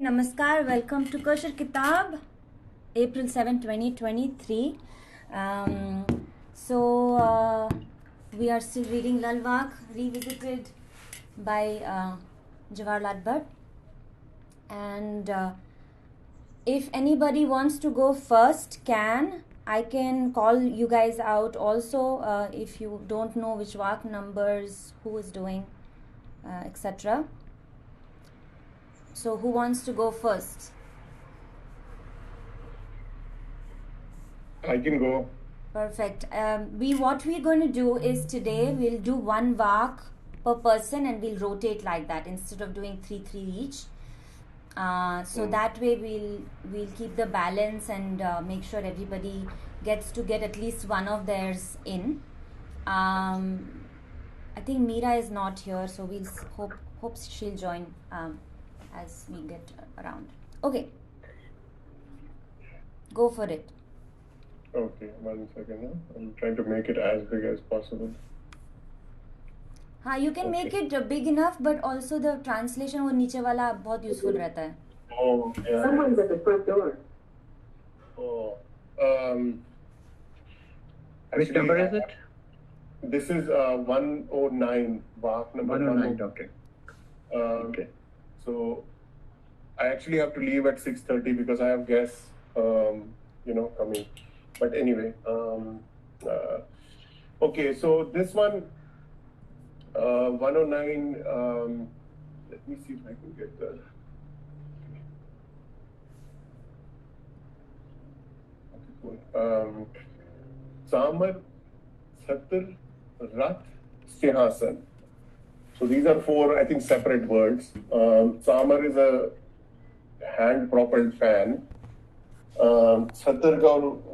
Namaskar, welcome to Kashar Kitab, April 7, 2023. Um, we are still reading Lal Vaakh, revisited by Jawaharlal Bhatt. And if anybody wants to go first, I can call you guys out also if you don't know which Vaakh numbers, who is doing, etc. So who wants to go first? I can go. Perfect. What we're going to do is today we'll do one Vaakh per person and we'll rotate like that instead of doing three each. That way we'll keep the balance and make sure everybody gets to get at least one of theirs in. I think Meera is not here, so we'll hope she'll join as we get around. Okay, go for it. Okay, 1 second. I'm trying to make it as big as possible. हाँ, you can make it big enough, but also the translation वो नीचे वाला बहुत useful रहता है. Oh, yeah. Someone's at the front door. Oh, Which number is it? This is 109, Vaakh number 109, okay. Okay. So I actually have to leave at 6:30 because I have guests, coming. But anyway, okay. So this one, 109. Let me see if I can get the. Okay, cool. Samar, Satar, Rath, Sihasan. So these are four, I think, separate words. Samar is a hand-propelled fan. Satar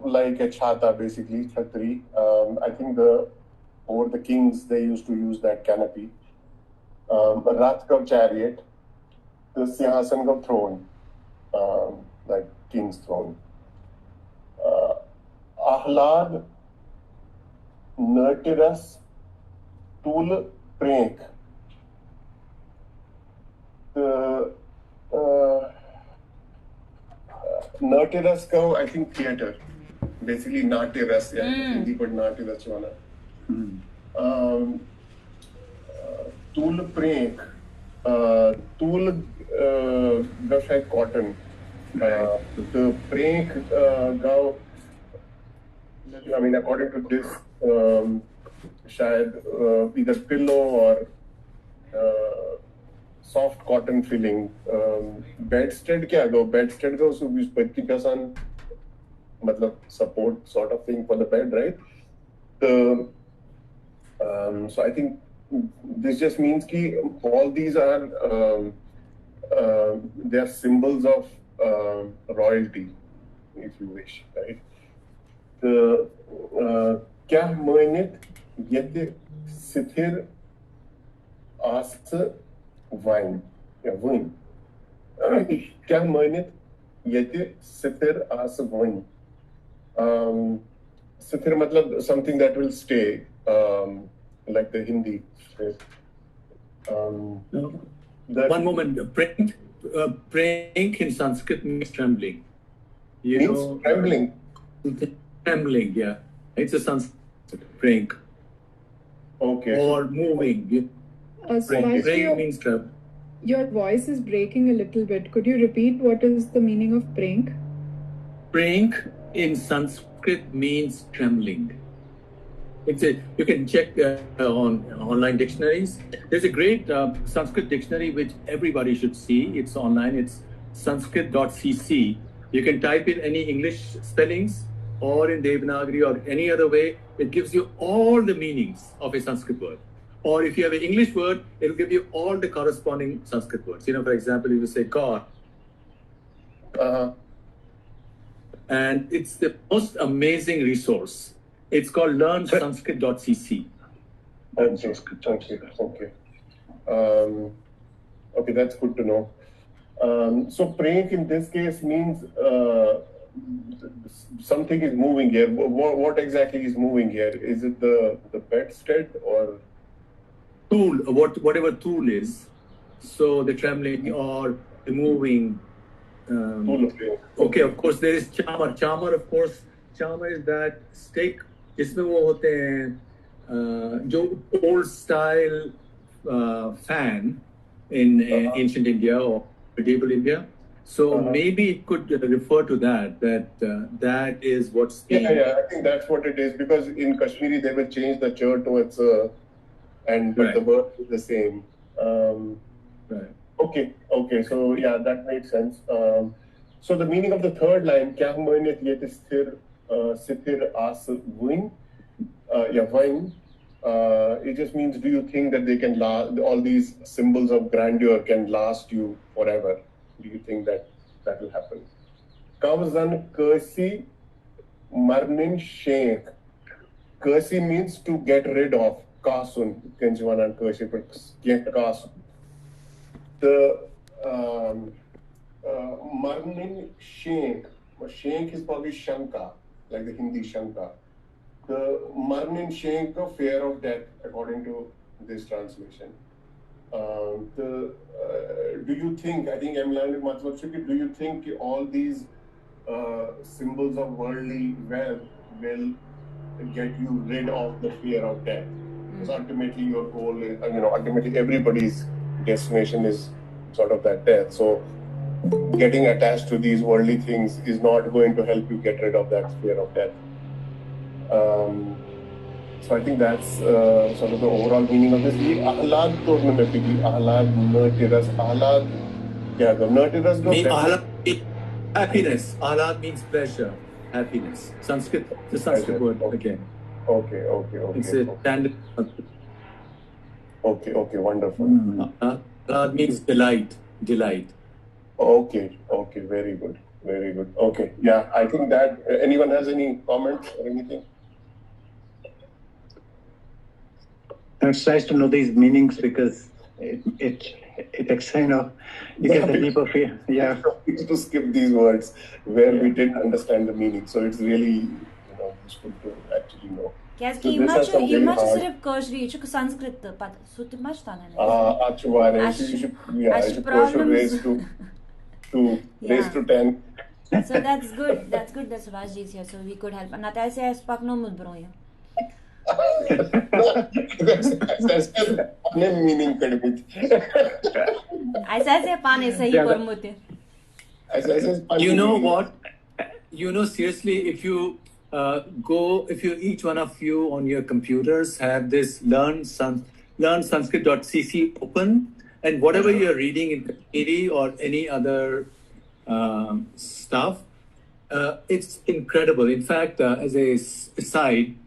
like a chhata, basically, Chhatri. I think over the kings, they used to use that canopy. Rath ka chariot. The Sihasan ka throne, like king's throne. Ahlad, Nertiras, Tul, Prank. The Nertiras ka, I think, theater. Basically, Natiras, yeah. Hindi but Natiras wala. Tul, Prank. Tul, the like cotton. The prank, I mean, according to this, either pillow or soft cotton filling. Bedstead kya though? Bedstead though, so we person, matlab support sort of thing for the bed, right? So I think this just means ki all these are they are symbols of royalty, if you wish, right? क्या मोइनित यदि सिथिर आस wine या wine क्या मोइनित यदि सिथिर आस wine सिथिर मतलब something that will stay, like the Hindi. One moment. Praying in Sanskrit means trembling. Means trembling? Trembling, yeah. It's a Sanskrit, praying. Okay. Or moving. Praying means trembling. Your voice is breaking a little bit. Could you repeat what is the meaning of praying? Praying in Sanskrit means trembling. You can check on online dictionaries. There's a great Sanskrit dictionary which everybody should see. It's online. It's sanskrit.cc. You can type in any English spellings or in Devanagari or any other way. It gives you all the meanings of a Sanskrit word. Or if you have an English word, it'll give you all the corresponding Sanskrit words. For example, you say God. And it's the most amazing resource. It's called learnsanskrit.cc. Okay. Okay, that's good to know. So praying in this case means something is moving here. What exactly is moving here? Is it the bedstead or tool? Whatever tool is. So the trembling or the moving Full of rain. Okay, of course there is charmer. Charmer is that stick जिसमें वो होते हैं जो old style fan in ancient India or medieval India. So maybe it could refer to that is what's being. Yeah, I think that's what it is, because in Kashmiri they will change the ch towards but the word is the same. Right. Okay. So yeah, that makes sense. So the meaning of the third line, kya moiniyat yet sthir sithir as wing, wing. It just means, do you think that they can last? All these symbols of grandeur can last you forever? Do you think that will happen? Kavzan kursi marnin sheikh. Kursi means to get rid of. Kasun, Kenjiwanan kursi, but get kasun. The marnin sheikh. Sheikh is probably Shanka, like the Hindi Shanka. The marnin sheikh, fear of death, according to this translation. Do you think, I think do you think all these symbols of worldly wealth will get you rid of the fear of death? Because ultimately your goal is, ultimately everybody's destination is sort of that death. So getting attached to these worldly things is not going to help you get rid of that fear of death. So I think that's sort of the overall meaning of this. Ahlad todne mein pigi. Ahlad nertiras. Ahlad kya go? Nertiras go. Ahlad happiness. Ahlad means pleasure, happiness. Sanskrit, the Sanskrit word again. Okay. It's a standard. Okay, wonderful. Ahlad means delight. Okay, very good. Okay, yeah, I think that anyone has any comments or anything? It's nice to know these meanings, because it kind of, you get a deeper feel. Yeah. To skip these words where we didn't understand the meaning, so it's really useful to actually know. Kyaski imach sirf Kashri, chuk Sanskrit pat sut imach tanen. You should raise to 10. So that's good that Suraj is here, so we could help. Natal se spak no mud bro. Meaning kadmit. Aisa se paane sahi kormute. You know what? Seriously, if you each one of you on your computers have this learnsanskrit.cc open, and whatever you're reading in Kashmiri or any other stuff, it's incredible. In fact, as a aside,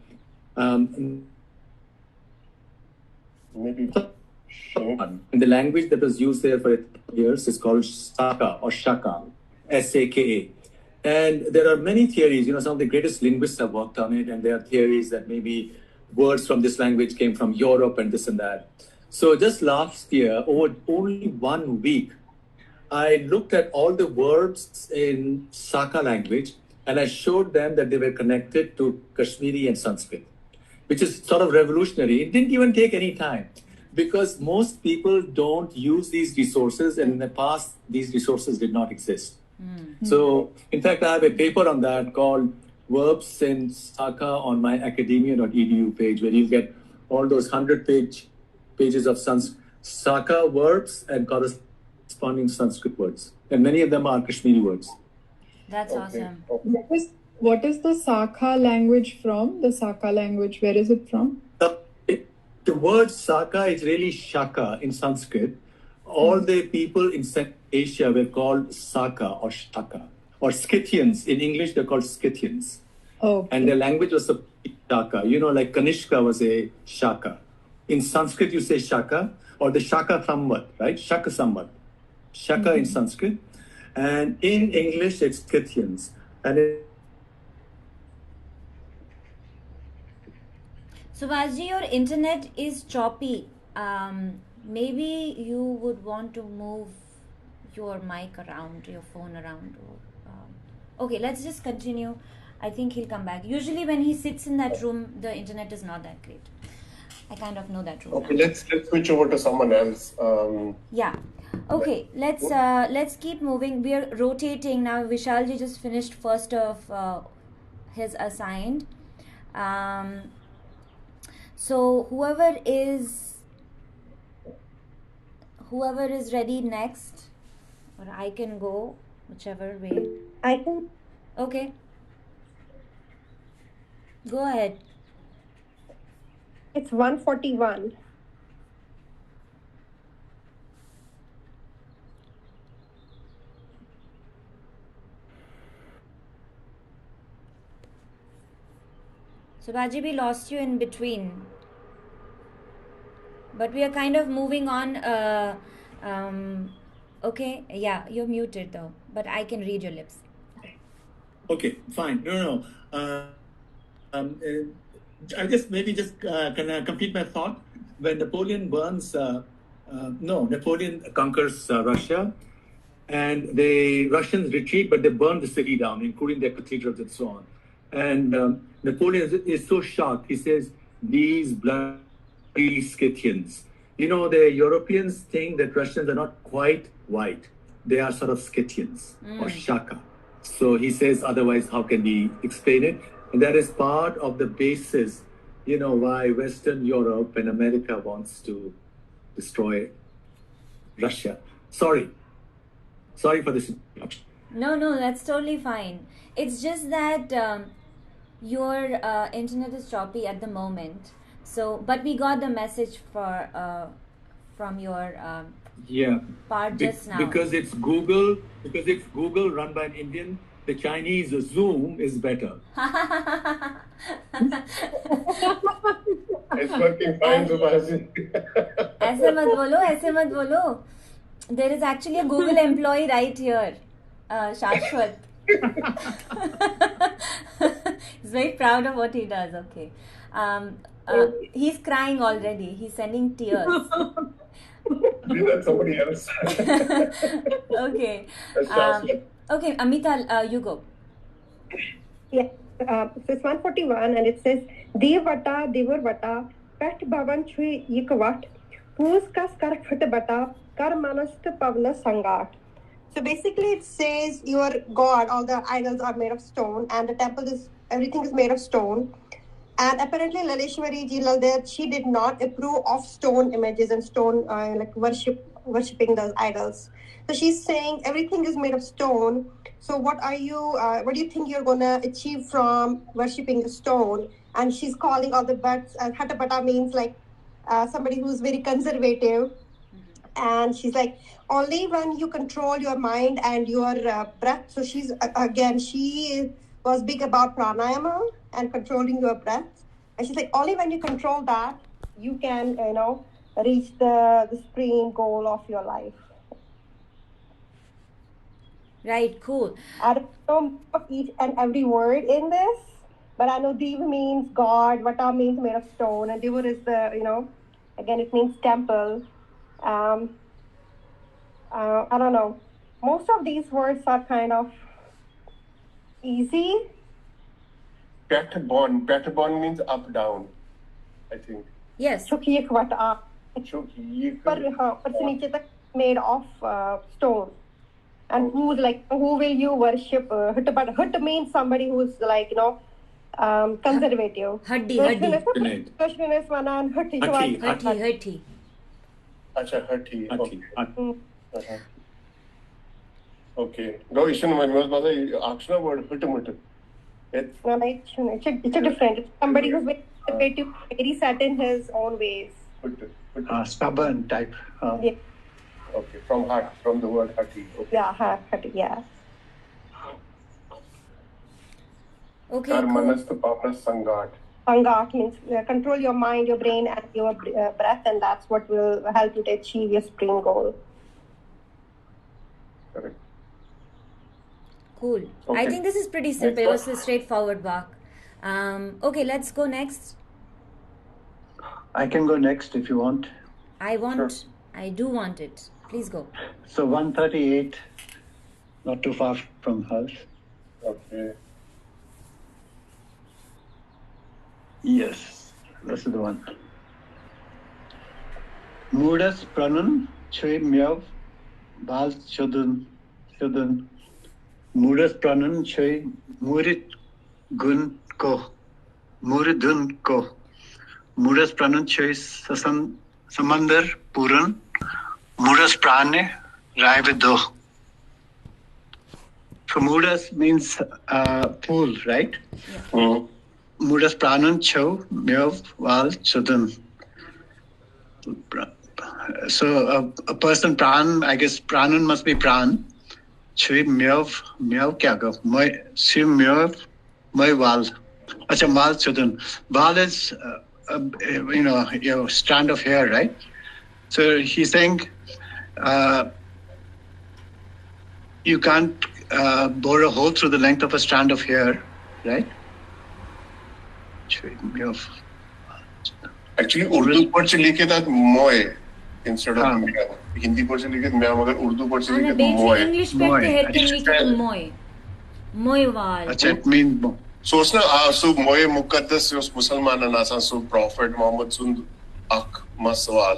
maybe the language that was used there for years is called Saka or Shaka, Saka. And there are many theories. Some of the greatest linguists have worked on it, and there are theories that maybe words from this language came from Europe and this and that. So just last year, over only 1 week, I looked at all the words in Saka language, and I showed them that they were connected to Kashmiri and Sanskrit, which is sort of revolutionary. It didn't even take any time, because most people don't use these resources, and in the past, these resources did not exist. So, in fact, I have a paper on that called Verbs in Saka on my academia.edu page, where you get all those 100-pages of Saka words and corresponding Sanskrit words. And many of them are Kashmiri words. That's awesome. What is the Saka language from? The Saka language, where is it from? The word Saka is really Shaka in Sanskrit. All the people in Central Asia were called Saka or Shaka. Or Scythians. In English, they're called Scythians. Okay. And their language was the Shaka. Like Kanishka was a Shaka. In Sanskrit, you say Shaka, or the Shaka Samvat, right? Shaka Samvat. Shaka in Sanskrit. And in English, it's Scythians. And Subhashji, your internet is choppy. Maybe you would want to move your mic around, your phone around. Okay, let's just continue. I think he'll come back. Usually when he sits in that room, the internet is not that great. I kind of know that rule. Okay, let's switch over to someone else. Yeah. Okay, let's keep moving. We are rotating now. Vishalji just finished first of his assigned. So whoever is ready next, or I can go whichever way. I can. Okay. Go ahead. It's 141. So Baji, we lost you in between. But we are kind of moving on. Okay, yeah, you're muted though, but I can read your lips. Okay, fine. No. I just can I complete my thought? When Napoleon conquers Russia, and the Russians retreat, but they burn the city down, including their cathedrals and so on. And Napoleon is so shocked. He says, "These bloody Scythians." You know, the Europeans think that Russians are not quite white. They are sort of Scythians or Shaka. So he says, otherwise, how can we explain it? And that is part of the basis, why Western Europe and America wants to destroy Russia. Sorry for this interruption. No, that's totally fine. It's just that your internet is choppy at the moment. So, but we got the message from your part just now. Because it's Google run by an Indian. The Chinese Zoom is better. It's working fine, Subhashi. ऐसे मत बोलो. There is actually a Google employee right here, Shashwat. He's very proud of what he does. Okay. He's crying already. He's sending tears. Be that somebody else. Okay. That's Shashwat. Okay, Amita, you go. Yeah. So it's 141 and it says Devata Devarvata Pet Bhavan Chui Yikvat Puskas Kar Bata Kar Manast Pavna Sangat. So basically it says your god, all the idols are made of stone and the temple everything is made of stone. And apparently Laleshwari Ji Lalder, she did not approve of stone images and stone worshipping those idols. So she's saying everything is made of stone. So what do you think you're gonna achieve from worshipping the stone? And she's calling all the butts, Hatha Bata means like somebody who's very conservative. And she's like, only when you control your mind and your breath. So she was big about pranayama and controlling your breath. And she's like, only when you control that, you can, reach the supreme goal of your life. Right, cool. I don't know of each and every word in this, but I know Deva means God, Vata means made of stone, and Deva is again, it means temple. I don't know. Most of these words are kind of easy. Patabon means up, down, I think. Yes. Chukiyik Vata. Made of stone. And who will you worship? Hut means somebody who's conservative. Haddi. Question is one and Hatti. Hatti. Acha, Hatti. Okay. Okay. No, Ishan, when was the Akshana word Huttamutta? It's a different. It's somebody who's very conservative, very set in his own ways. Stubborn type. Yeah. Okay, from the word Hatti. Okay. Yeah, Hatti, yeah. Okay, Karmanast Papas Sangat. Sangat means control your mind, your brain, and your breath, and that's what will help you to achieve your supreme goal. Correct. Cool. Okay. I think this is pretty simple. It was a straightforward walk. Okay, let's go next. I can go next if you want. I do want it. Please go. So 138, not too far from hers. Okay. Yes, this is the one. Mudas pranun chui myav bal chodun. Mudas pranun chui murit gun ko. Muridun ko. Mudas pranun chui samandar puran. Mudas prane raivido. So Mudas means pool, right? Mudas pranun chau myav val chodun. So a person pran, I guess pranun must be pran. Chui myav kya go? Moi myav moi val. Acha val chodun. Val is your strand of hair, right? So he's saying you can't bore a hole through the length of a strand of hair, right? Actually, Urdu पर से लिखे था मोय instead of म्याव. हिंदी पर से लिखे म्याव मगर उर्दू पर से लिखे मोय. English पे हेर के लिखे तो मोय वाल. अच्छा, it means सोचना सो मोय मुकद्दस उस मुसलमान नासा सो prophet मोहम्मद सुंद ak maswal.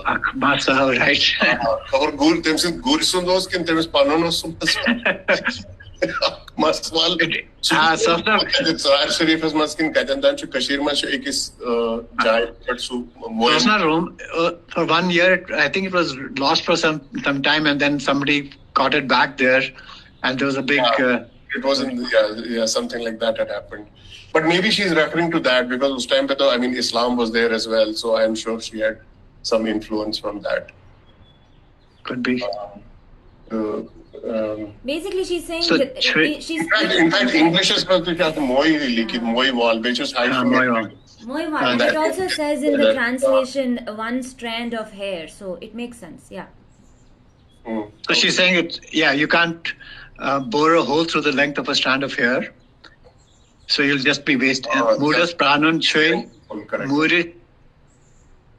Right. और गुर तेमसे गुर सुंदोस किन तेमस पानोनो Sundas. Maswal. Sahar Sharif is maskin kajandan chu Kashir ma chu ekis jai but su for 1 year I think it was lost for some time and then somebody got it back there and there was a big it wasn't something like that had happened, but maybe she's referring to that because us time pe to, I mean, Islam was there as well, so I'm sure she had some influence from that. Could be. Basically, she's saying So that she's in fact English is supposed to have moi likhi moi wal which is high from Moi wal. and it also says in the translation one strand of hair, so it makes sense. So she's saying it. Yeah, you can't bore a hole through the length of a strand of hair, so you'll just be wasted. Mudas pranun chui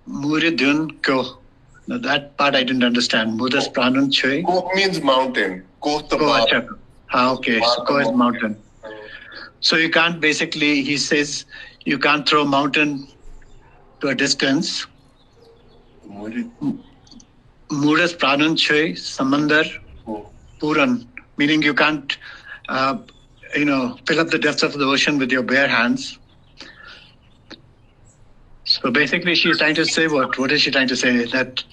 muridun ko. Now that part I didn't understand. Mudas pranun chui. Koh means mountain. Koh tabab. Okay, so Koh is mountain. So you can't basically, he says, you can't throw a mountain to a distance. Mudas pranun chui samandar puran, meaning you can't, fill up the depths of the ocean with your bare hands. So basically, she's trying to say what? What is she trying to say? That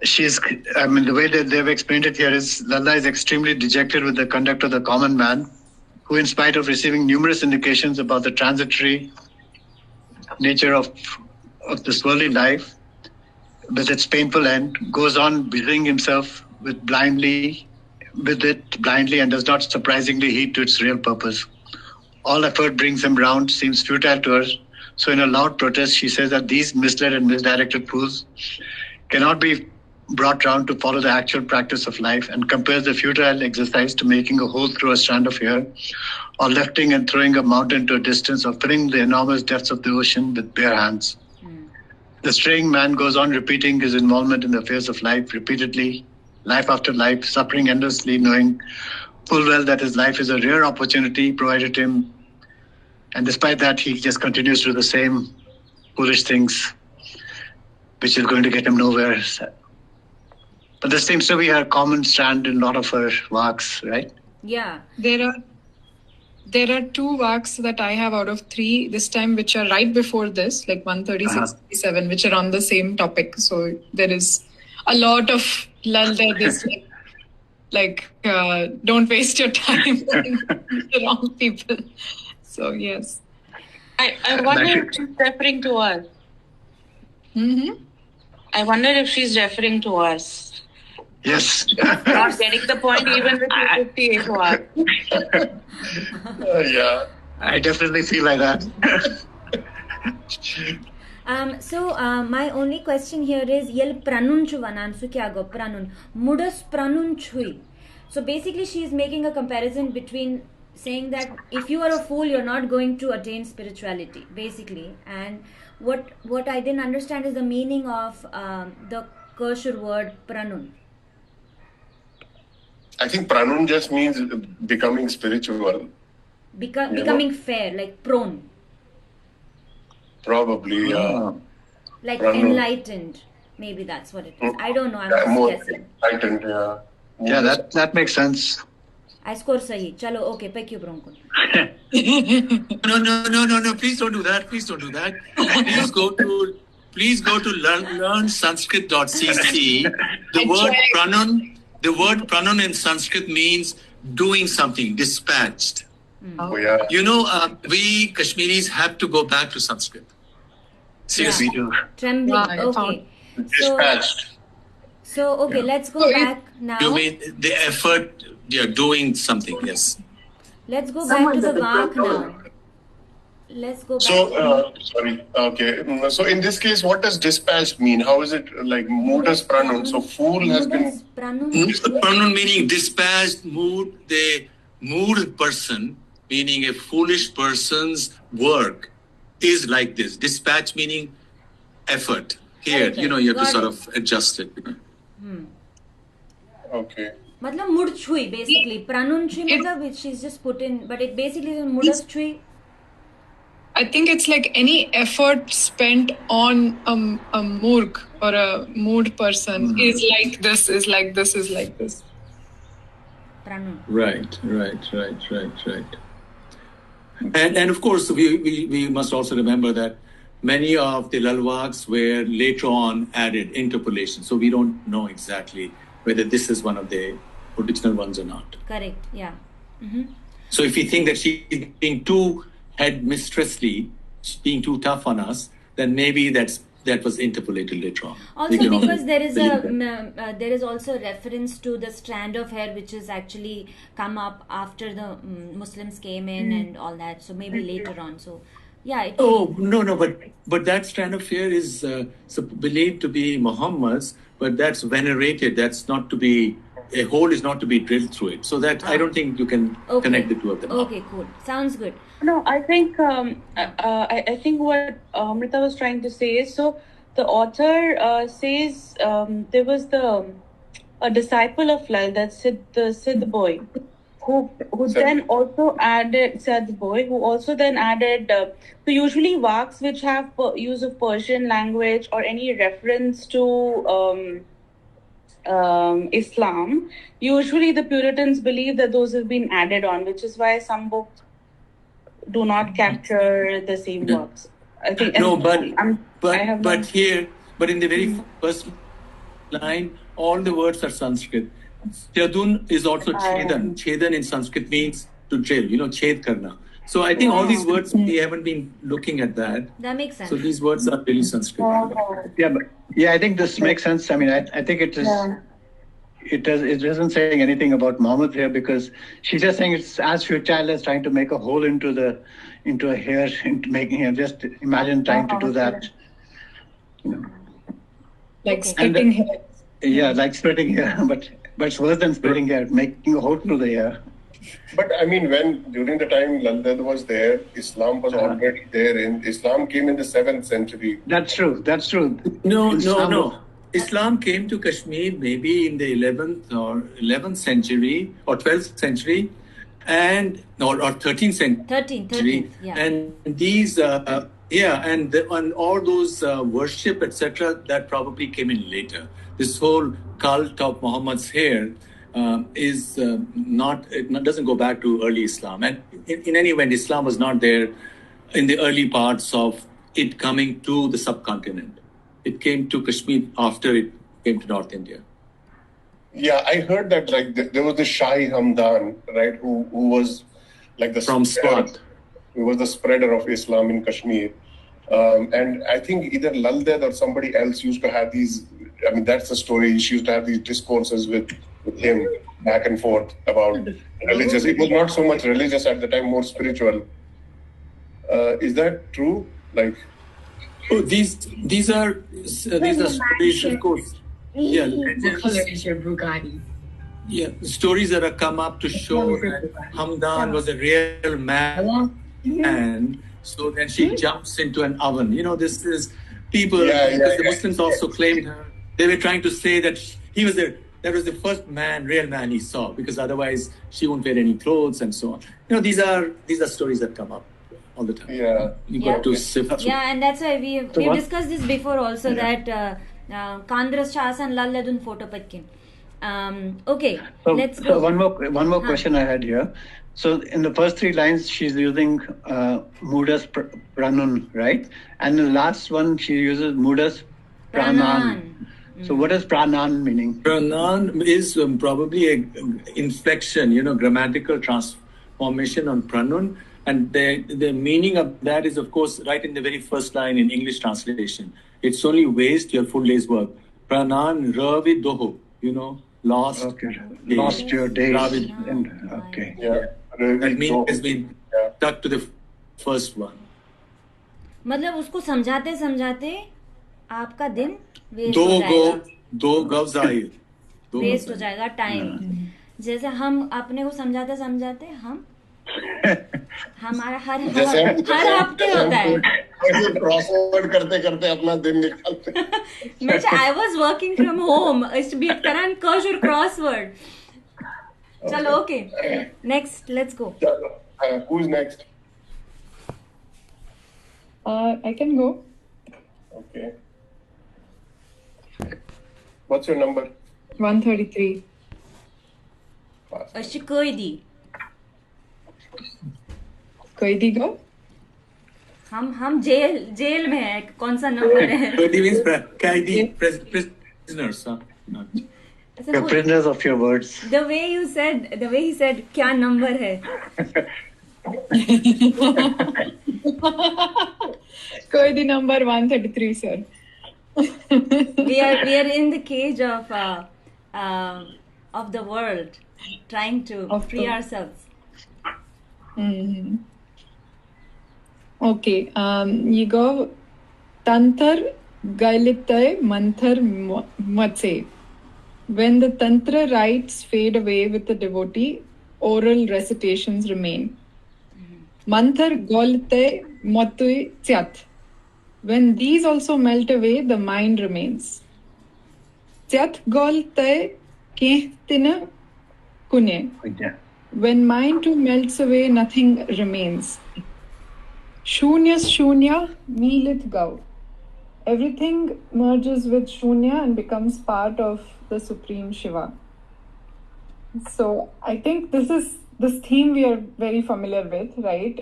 the way that they've explained it here is Lalla is extremely dejected with the conduct of the common man, who, in spite of receiving numerous indications about the transitory nature of this worldly life, with its painful end, goes on busying himself with it blindly and does not surprisingly heed to its real purpose. All effort brings him round, seems futile to her. So in a loud protest, she says that these misled and misdirected fools cannot be brought round to follow the actual practice of life, and compares the futile exercise to making a hole through a strand of hair, or lifting and throwing a mountain to a distance, or filling the enormous depths of the ocean with bare hands. The straying man goes on repeating his involvement in the affairs of life repeatedly, life after life, suffering endlessly, knowing full well that his life is a rare opportunity provided him. And despite that, he just continues to do the same foolish things, which is going to get him nowhere. But this seems to be her common strand in a lot of her works, right? Yeah. There are 2 Vaaks that I have out of 3 this time, which are right before this, like 136, 37, which are on the same topic. So there is a lot of lull there. This don't waste your time on the wrong people. So yes. I wonder if she's referring to us. I wonder if she's referring to us. Yes. Not getting the point even with 58 Vaak. Yeah. I definitely feel like that. So my only question here is yel pranun chuvanan su kya go pranun mudas pranun chui. So basically she is making a comparison between saying that if you are a fool you're not going to attain spirituality basically, and what I didn't understand is the meaning of the Kashur word pranun. I think pranun just means becoming spiritual. Becoming fair, like prone. Probably, yeah. Like Pranun. enlightened. Maybe that's what it is. I don't know. I'm Yeah, just more guessing. enlightened, yeah. Yeah, that makes sense. I score sahi. Chalo, okay, pick you, Bronco. No. Please don't do that. Please don't do that. Please go to learnsanskrit.cc. The word pranun in Sanskrit means doing something, dispatched. Oh, yeah. You know, we Kashmiris have to go back to Sanskrit. Seriously. We do. Trembling. Wow, I Okay. found- Dispatched. So okay, Yeah. let's go So back now. You mean the effort, you're doing something, yes. Let's go back to the Vaakh now. Let's go back. So, sorry. Okay. So, in this case, what does dispatched mean? How is it like mudas pranun? So, fool has been. Pranun. Pranun meaning dispatched, the mood person, meaning a foolish person's work is like this. Dispatch meaning effort. Here, Correct. you have to Got sort it. of adjust it. Okay. मतलब मुड़ छुई basically. Pranun छुई मतलब she's just put in, but it basically is mudas छुई. I think it's like any effort spent on a murk or a mood person is like this, is like this, is like this. Pranun. Right. And of course, we must also remember that many of the Lal Vaakhs were later on added interpolation. So we don't know exactly whether this is one of the original ones or not. Correct. Yeah. So if we think that she's being too headmistressly, being too tough on us, then maybe that was interpolated later on. Also, because there is also reference to the strand of hair which is actually come up after the Muslims came in and all that. So maybe later on. So yeah. But that strand of hair is believed to be Muhammad's, but that's venerated. That's not to be. A hole is not to be drilled through it. So that I don't think you can connect the two of them. Okay, cool. Sounds good. No, I think I think what Amrita was trying to say is, so the author says there was a disciple of Lal, that's the Siddh boy, who then also added Siddh boy, who also then added. So usually Vaaks which have use of Persian language or any reference to Islam, usually the Puritans believe that those have been added on, which is why some books do not capture the same words. I think. No, but in the very first line, all the words are Sanskrit. Chadun is also Chedan. Chedan in Sanskrit means to drill. Ched karna. So I think all these words, we haven't been looking at that. That makes sense. So these words are really Sanskrit. Yeah, I think this makes sense. I mean, I think it is. Yeah. It isn't saying anything about Muhammad here, because she's just saying it's as futile as trying to make a hole into a hair, into making just imagine trying to do that. Like splitting hair. Yeah, like splitting hair, but it's worse than splitting hair, making a hole through the hair. But I mean, during the time Lal Vaakh was there, Islam was already there. Islam came in the 7th century. That's true. No. Islam came to Kashmir maybe in the 11th century or 12th century, or 13th century. 13th, yeah. And these, and all those worship, etc., that probably came in later. This whole cult of Muhammad's hair is it doesn't go back to early Islam. And in any event, Islam was not there in the early parts of it coming to the subcontinent. It came to Kashmir after it came to North India. Yeah, I heard that there was the Shahi Hamdan, right, who was like from Swat. He was the spreader of Islam in Kashmir. And I think either Lal Vaakh or somebody else used to have these, I mean, that's the story. She used to have these discourses with him back and forth about religious. It was not so much religious at the time, more spiritual. Is that true? Like, these are stories, of course. Yeah, stories that have come up to show that Hamdan was a real man, and so then she jumps into an oven. This is people, because the Muslims also claimed her. They were trying to say that that was the first real man he saw, because otherwise she won't wear any clothes and so on. These are stories that come up all the time. Yeah. You got to sift through. Yeah, and that's why we've discussed this before also, that Kandras Chasan Lalladun photo patkin. Okay, So, let's so go. one more question I had here. So in the first three lines, she's using Mudas Pranun, right? And in the last one, she uses Mudas Pranan. So what does Pranan meaning? Pranan is probably a inflection, grammatical transformation on pranun. And the meaning of that is, of course, right in the very first line in English translation. It's only waste your full day's work. Pranan ravi doho, lost. Okay. Lost your days. Okay. Yeah. That meaning has been stuck to the first one. मतलब उसको समझाते समझाते आपका दिन waste हो जाएगा, दो गव जाहिर वेस्ट हो जाएगा टाइम. जैसे हम अपने को समझाते समझाते हमारा हर हफ्ते होता है. क्रॉसवर्ड करते करते अपना दिन निकालते. I was working from home. Ist bit karan kashur crossword. Chalo, okay. Next, let's go. Who's next? I can go. Okay. What's your number? 133. Ashikoidi. Koidi go? हम जेल में है. कौन सा नंबर है? Koidi means prisoners. You're prisoners of your words. The way he said, क्या number है? Koidi number 133, sir. we are in the cage of the world, trying to free ourselves. Mm-hmm. Okay, you go Tantar Gailitai Manthar Matse. When the Tantra rites fade away with the devotee, oral recitations remain. Manthar Gailitai Matui Tyat. When these also melt away, the mind remains. Tyat Gailitai Kehtina Kune. When mind too melts away, nothing remains. Shunya Shunya Milit Gau. Everything merges with Shunya and becomes part of the Supreme Shiva. So I think this theme we are very familiar with, right?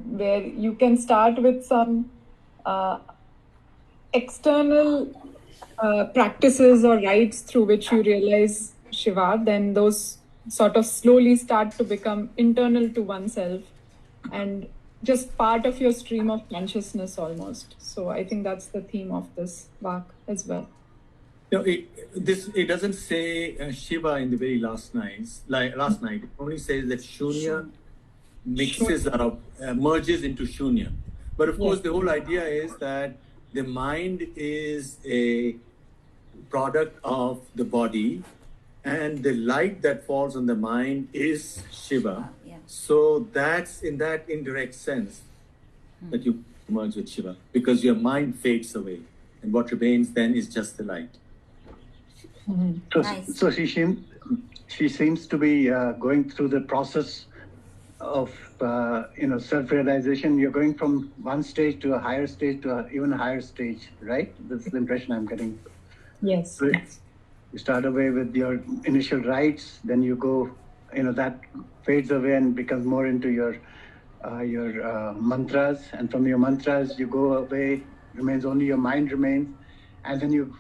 Where you can start with some external practices or rites through which you realize Shiva, then those sort of slowly start to become internal to oneself and just part of your stream of consciousness almost. So I think that's the theme of this Vaakh as well. It doesn't say Shiva in the very last night. It only says that Shunya mixes up, merges into Shunya. But of course, the whole idea is that the mind is a product of the body, and the light that falls on the mind is Shiva. So that's in that indirect sense that you merge with Shiva, because your mind fades away, and what remains then is just the light. Nice. So she seems to be going through the process of self-realization. You're going from one stage to a higher stage to an even higher stage, right? That's the impression I'm getting. Yes. So you start away with your initial rites, then you go, that fades away and becomes more into your mantras, and from your mantras you go away, remains only your mind remains, and then you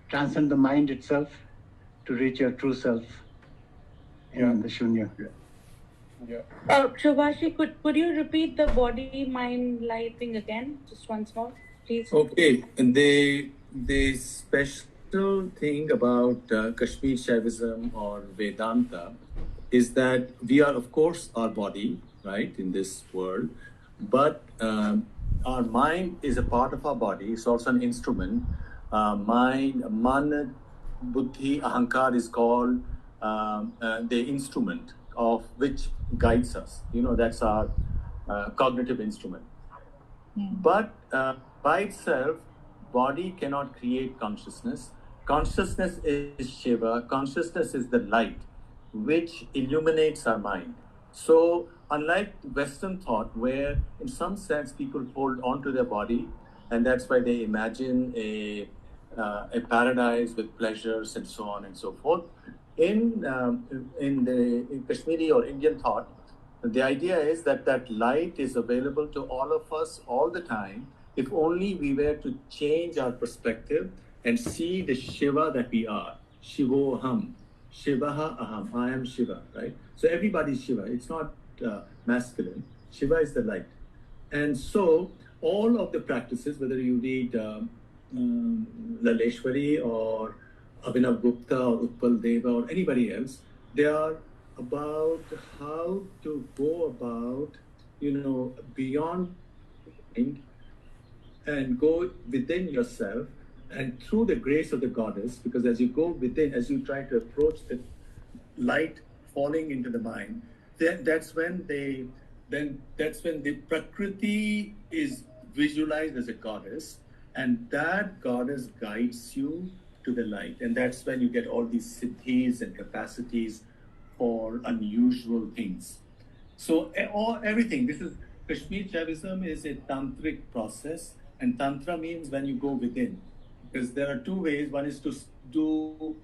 transcend the mind itself to reach your true self in the Shunya. Shubhashi, could you repeat the body, mind, light thing again, just once more, please? Okay, and the special thing about Kashmir Shaivism or Vedanta is that we are, of course, our body, right, in this world, but our mind is a part of our body. It's also an instrument. Mind, man, buddhi, ahankar is called the instrument of which guides us. That's our cognitive instrument. But by itself, body cannot create consciousness. Consciousness is Shiva. Consciousness is the light which illuminates our mind. So unlike Western thought, where in some sense people hold on to their body, and that's why they imagine a a paradise with pleasures and so on and so forth. In Kashmiri or Indian thought, the idea is that that light is available to all of us all the time, if only we were to change our perspective and see the Shiva that we are. Shivoham, Shivaha aham, I am Shiva, right? So everybody's Shiva. It's not masculine. Shiva is the light. And so all of the practices, whether you read Laleshwari or Abhinav Gupta or Utpal Deva or anybody else, they are about how to go about, beyond and go within yourself, and through the grace of the goddess, because as you go within, as you try to approach the light falling into the mind, that's when the Prakriti is visualized as a goddess, and that goddess guides you to the light, and that's when you get all these siddhis and capacities for unusual things. So everything, this is Kashmir Shaivism is a tantric process, and tantra means when you go within, because there are two ways. One is to do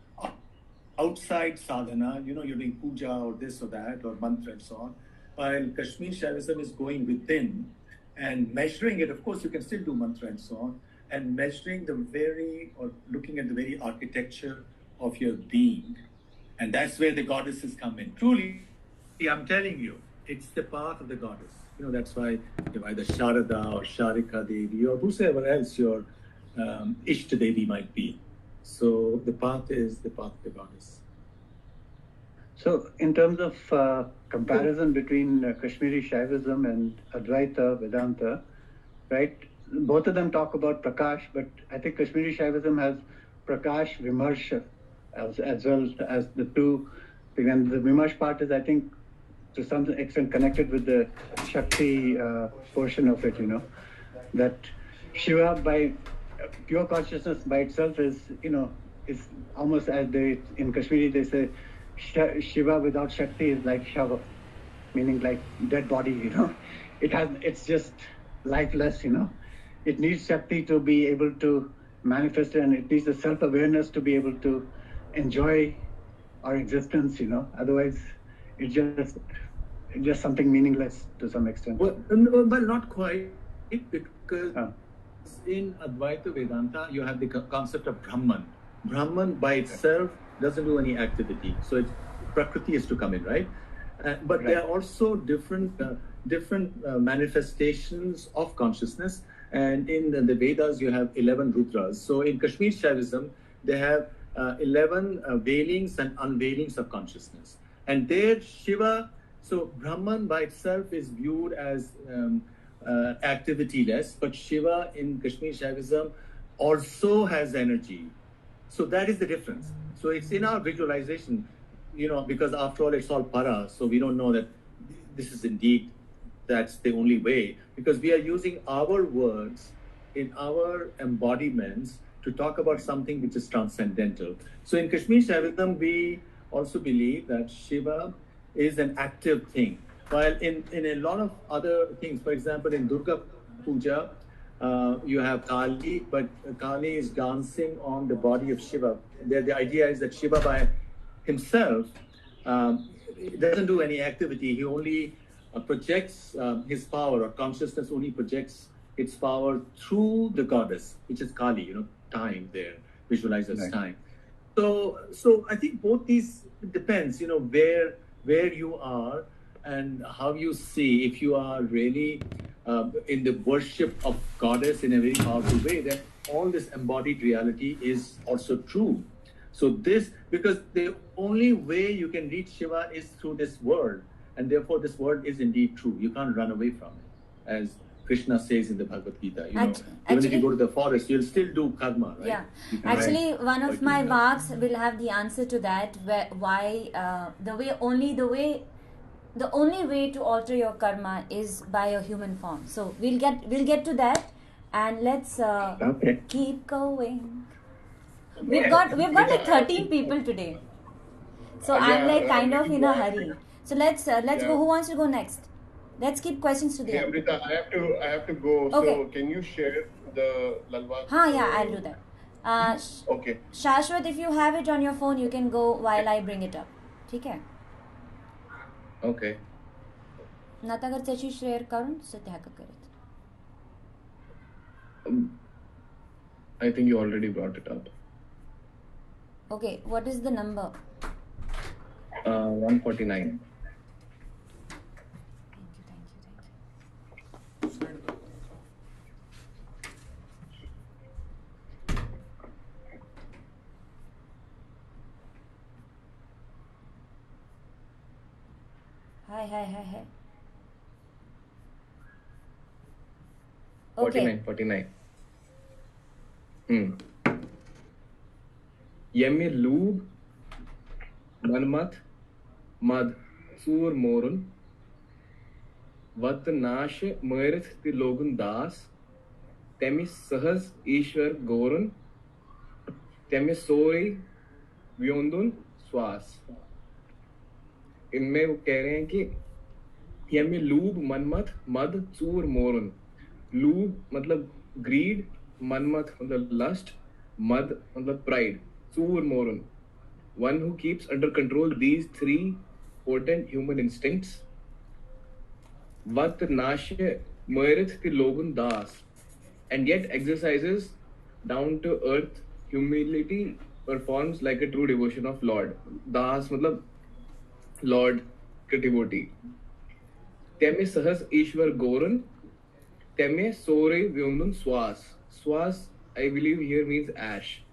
outside sadhana, you're doing puja or this or that or mantra and so on, while Kashmir Shaivism is going within and measuring it. Of course, you can still do mantra and so on, and measuring looking at the very architecture of your being. And that's where the goddesses come in. Truly, I'm telling you, it's the path of the goddess. That's why you're either Sharada or Sharika Devi or whosoever else your Ishta Devi might be. So the path is the path of the goddess. So in terms of comparison between Kashmiri Shaivism and Advaita Vedanta, right? Both of them talk about Prakash, but I think Kashmiri Shaivism has Prakash Vimarsha as well as the two. And the Vimarsh part is, I think, to some extent connected with the Shakti portion of it, that Shiva by pure consciousness by itself is almost as in Kashmiri they say, Shiva without Shakti is like Shava, meaning like dead body, it's just lifeless, It needs Shakti to be able to manifest, and it needs the self-awareness to be able to enjoy our existence, Otherwise, it's just something meaningless to some extent. Well, not quite, because in Advaita Vedanta, you have the concept of Brahman. Brahman by itself doesn't do any activity, so Prakriti is to come in, right? But right. There are also different manifestations of consciousness, and in the Vedas you have 11 Rudras. So in Kashmir Shaivism, they have 11 veilings and unveilings of consciousness. And there Shiva, so Brahman by itself is viewed as activity-less, but Shiva in Kashmir Shaivism also has energy. So that is the difference. So it's in our visualization, because after all it's all para, so we don't know that this is indeed, that's the only way, because we are using our words in our embodiments to talk about something which is transcendental. So in Kashmir Shaivism, we also believe that Shiva is an active thing, while in a lot of other things, for example, in Durga Puja, you have Kali, but Kali is dancing on the body of Shiva. The idea is that Shiva by himself doesn't do any activity. He only projects his power, or consciousness only projects its power through the goddess, which is Kali, time there, visualized as right. Time. So I think both these depends, where you are and how you see. If you are really in the worship of goddess in a very powerful way, then all this embodied reality is also true. So because the only way you can reach Shiva is through this world, and therefore this world is indeed true. You can't run away from it, as Krishna says in the Bhagavad Gita. Even if you go to the forest, you'll still do karma, right? Yeah. Actually, one of my Vaaks will have the answer to that. The only way to alter your karma is by a human form. So we'll get to that, and let's keep going. We've got like 13 people today, so I'm like kind of in a hurry. So let's go. Who wants to go next? Let's keep questions to the end. Amrita, I have to go. Okay. So can you share the Lal Vaakh? Yeah, I'll do that. Okay. Shashwat, if you have it on your phone, you can go while I bring it up. ठीक है? Okay. नाता अगर त्याची share करून सध्या करीत. I think you already brought it up. Okay, what is the number? 149. Hi. 49. Yemi loob, manmat, mad, sur morun, vat nash merit ti logun das, temi sahas ishwar gorun, temi sori vyondun swas. इनमें वो कह रहे हैं कि yummy lube Manmath मद चूर मोरन. Lube मतलब grid, Manmath मतलब लस्ट, मद मतलब प्राइड, चूर मोरन. One who keeps under control these three potent human instincts. Vat nashe merit ti logun das, and yet exercises down to earth humility, performs like a true devotion of Lord. Das मतलब Lord के devotee. Teme sahas Ishwar Goran, teme sore vyondun swas. Swas, I believe here means ash.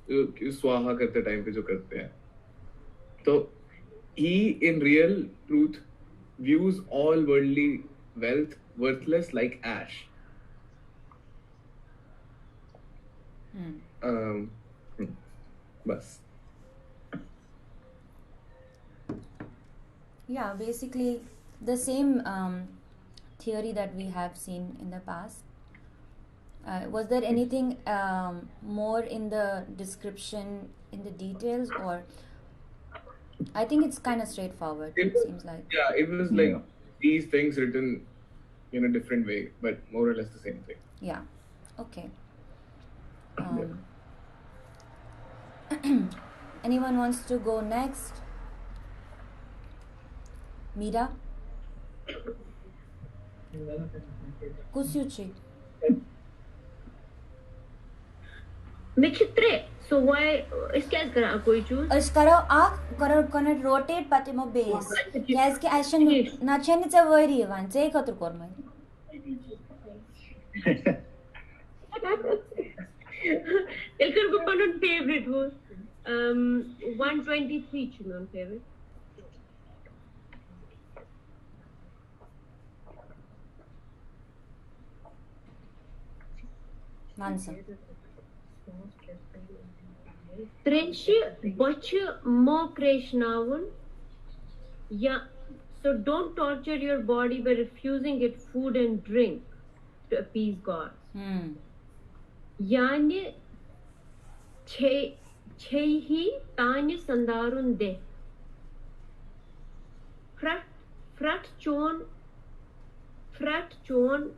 स्वाहा करते time पे जो करते हैं. तो he in real truth views all worldly wealth worthless like ash. बस. Yeah, basically the same theory that we have seen in the past. Was there anything more in the description, in the details, or I think it's kind of straightforward. It seems like. Yeah, it was like these things written in a different way, but more or less the same thing. Yeah. Okay. Anyone wants to go next? Mira? Kusyuchi? Michitre, so why is क्या करा कोई choose? Is करो करो rotate पते मो base. Yes के action ना change चा वरी वन चे कतर कोर में. Ilkar को पनन favorite was 123 Chunan favorite. Mansa. Trench butch mo Krishnavun. Yeah. So don't torture your body by refusing it food and drink to appease God. Yani chehi tanya sandarun de. Frat chon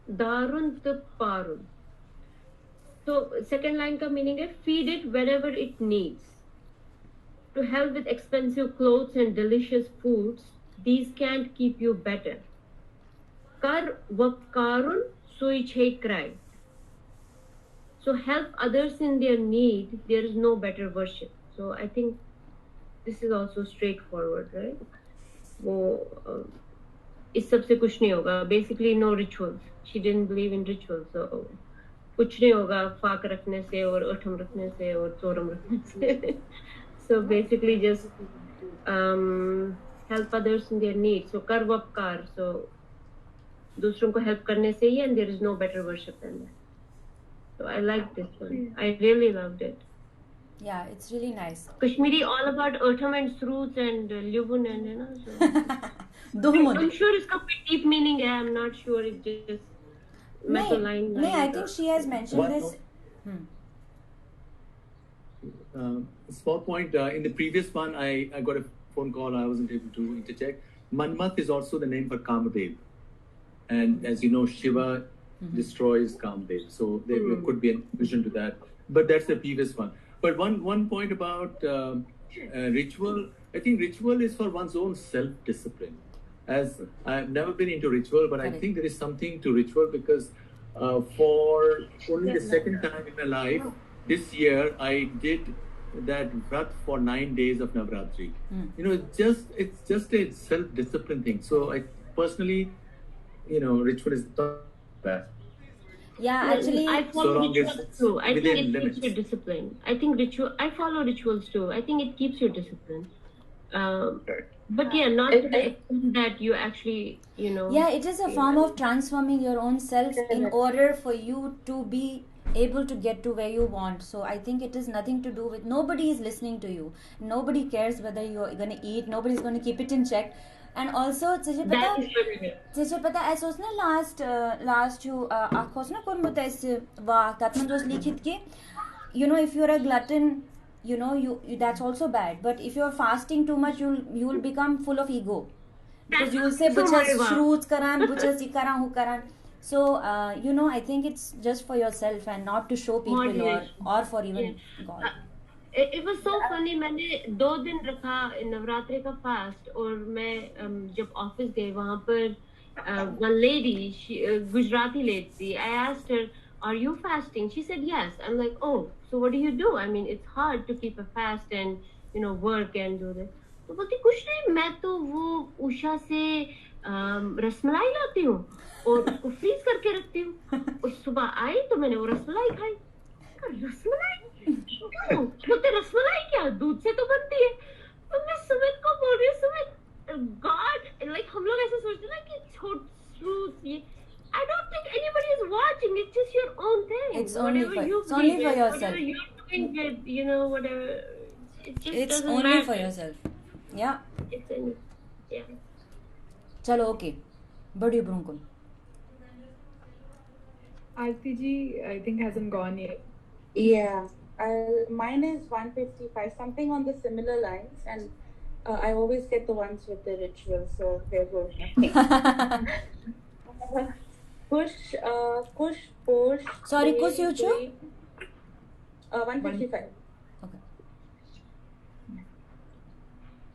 darun te parun. So second line ka meaning है feed it whenever it needs. To hell with expensive clothes and delicious foods, these can't keep you better. Kar vapkarun sui chhe cry. So help others in their need, there is no better worship. So I think this is also straightforward, right? वो इस सब से कुछ नहीं होगा. Basically no rituals. She didn't believe in rituals, so कुछ नहीं होगा फाक रखने से और अठम रखने से और चोरम रखने से. So basically just help others in their needs. So कर वपकार. So दूसरों को help करने से ही, and there is no better worship than that. So I like this one. I really loved it. Yeah, it's really nice. Kashmiri all about autumn and fruits and Lyubun and you know. So I'm sure इसका deep meaning है. I'm not sure it just line. No, I think she has mentioned this. Small point. In the previous one, I got a phone call. I wasn't able to interject. Manmat is also the name for Kamadev, and as you know, Shiva destroys Kamadev. So there could be an allusion to that. but that's the previous one. But one point about ritual, I think ritual is for one's own self-discipline. As I've never been into ritual, but I think there is something to ritual because for only the second time in my life, this year I did that vrat for 9 days of Navratri. You know, it's just a self-discipline thing. So I personally, you know, ritual is not bad. Yeah, Well, actually, I follow So long as rituals it's too. I think within it limits. keeps you disciplined. I think I follow rituals too. I think it keeps you disciplined. But yeah, not to the extent that you actually, you know. yeah, it is a form of transforming your own self in order for you to be able to get to where you want. So I think it is nothing to do with, nobody is listening to you, nobody cares whether you're going to eat, nobody's going to keep it in check. And also तुझे पता ऐसा उसने last you आखोस ना कौन बोलता है इस वाक तात्मन दोस्त लिखित के, you know, if you're a glutton, you know, you that's also bad. But if you're fasting too much, you'll become full of ego, because you will say buchas shruts karan, buchas ikaran hu karan. So you know, I think it's just for yourself and not to show people or for even God. It was so funny. मैंने 2 दिन रखा नवरात्रि का fast, और मैं जब office गई वहाँ पर one lady, she Gujarati lady, I asked her, are you fasting? She said yes. I'm like, oh, so what do you do? I mean, it's hard to keep a fast and, you know, work and do this. तो बोलती कुछ नहीं, मैं तो वो उषा से रसमलाई लाती हूँ और उसको फ्रीज करके रखती हूँ, और सुबह आई तो मैंने वो रसमलाई खाई. रसमलाई क्यों? बोलते रसमलाई क्या दूध से तो बनती है. तो मैं सुमित को बोल रही हूँ, सुमित, God, like हम लोग ऐसे सोचते हैं ना कि छोट ये, I don't think anybody is watching. It's just your own thing. It's only for yourself. Whatever you're doing with, you know, whatever. It just It's doesn't only matter. for yourself. Yeah. Yeah. Chalo, okay. Badi Brunkun. Arti I think hasn't gone yet. Yeah. Mine is 155, something on the similar lines, and I always get the ones with the rituals, so there goes nothing. Kush, Posh. Sorry, Kush, you too? 155. Okay.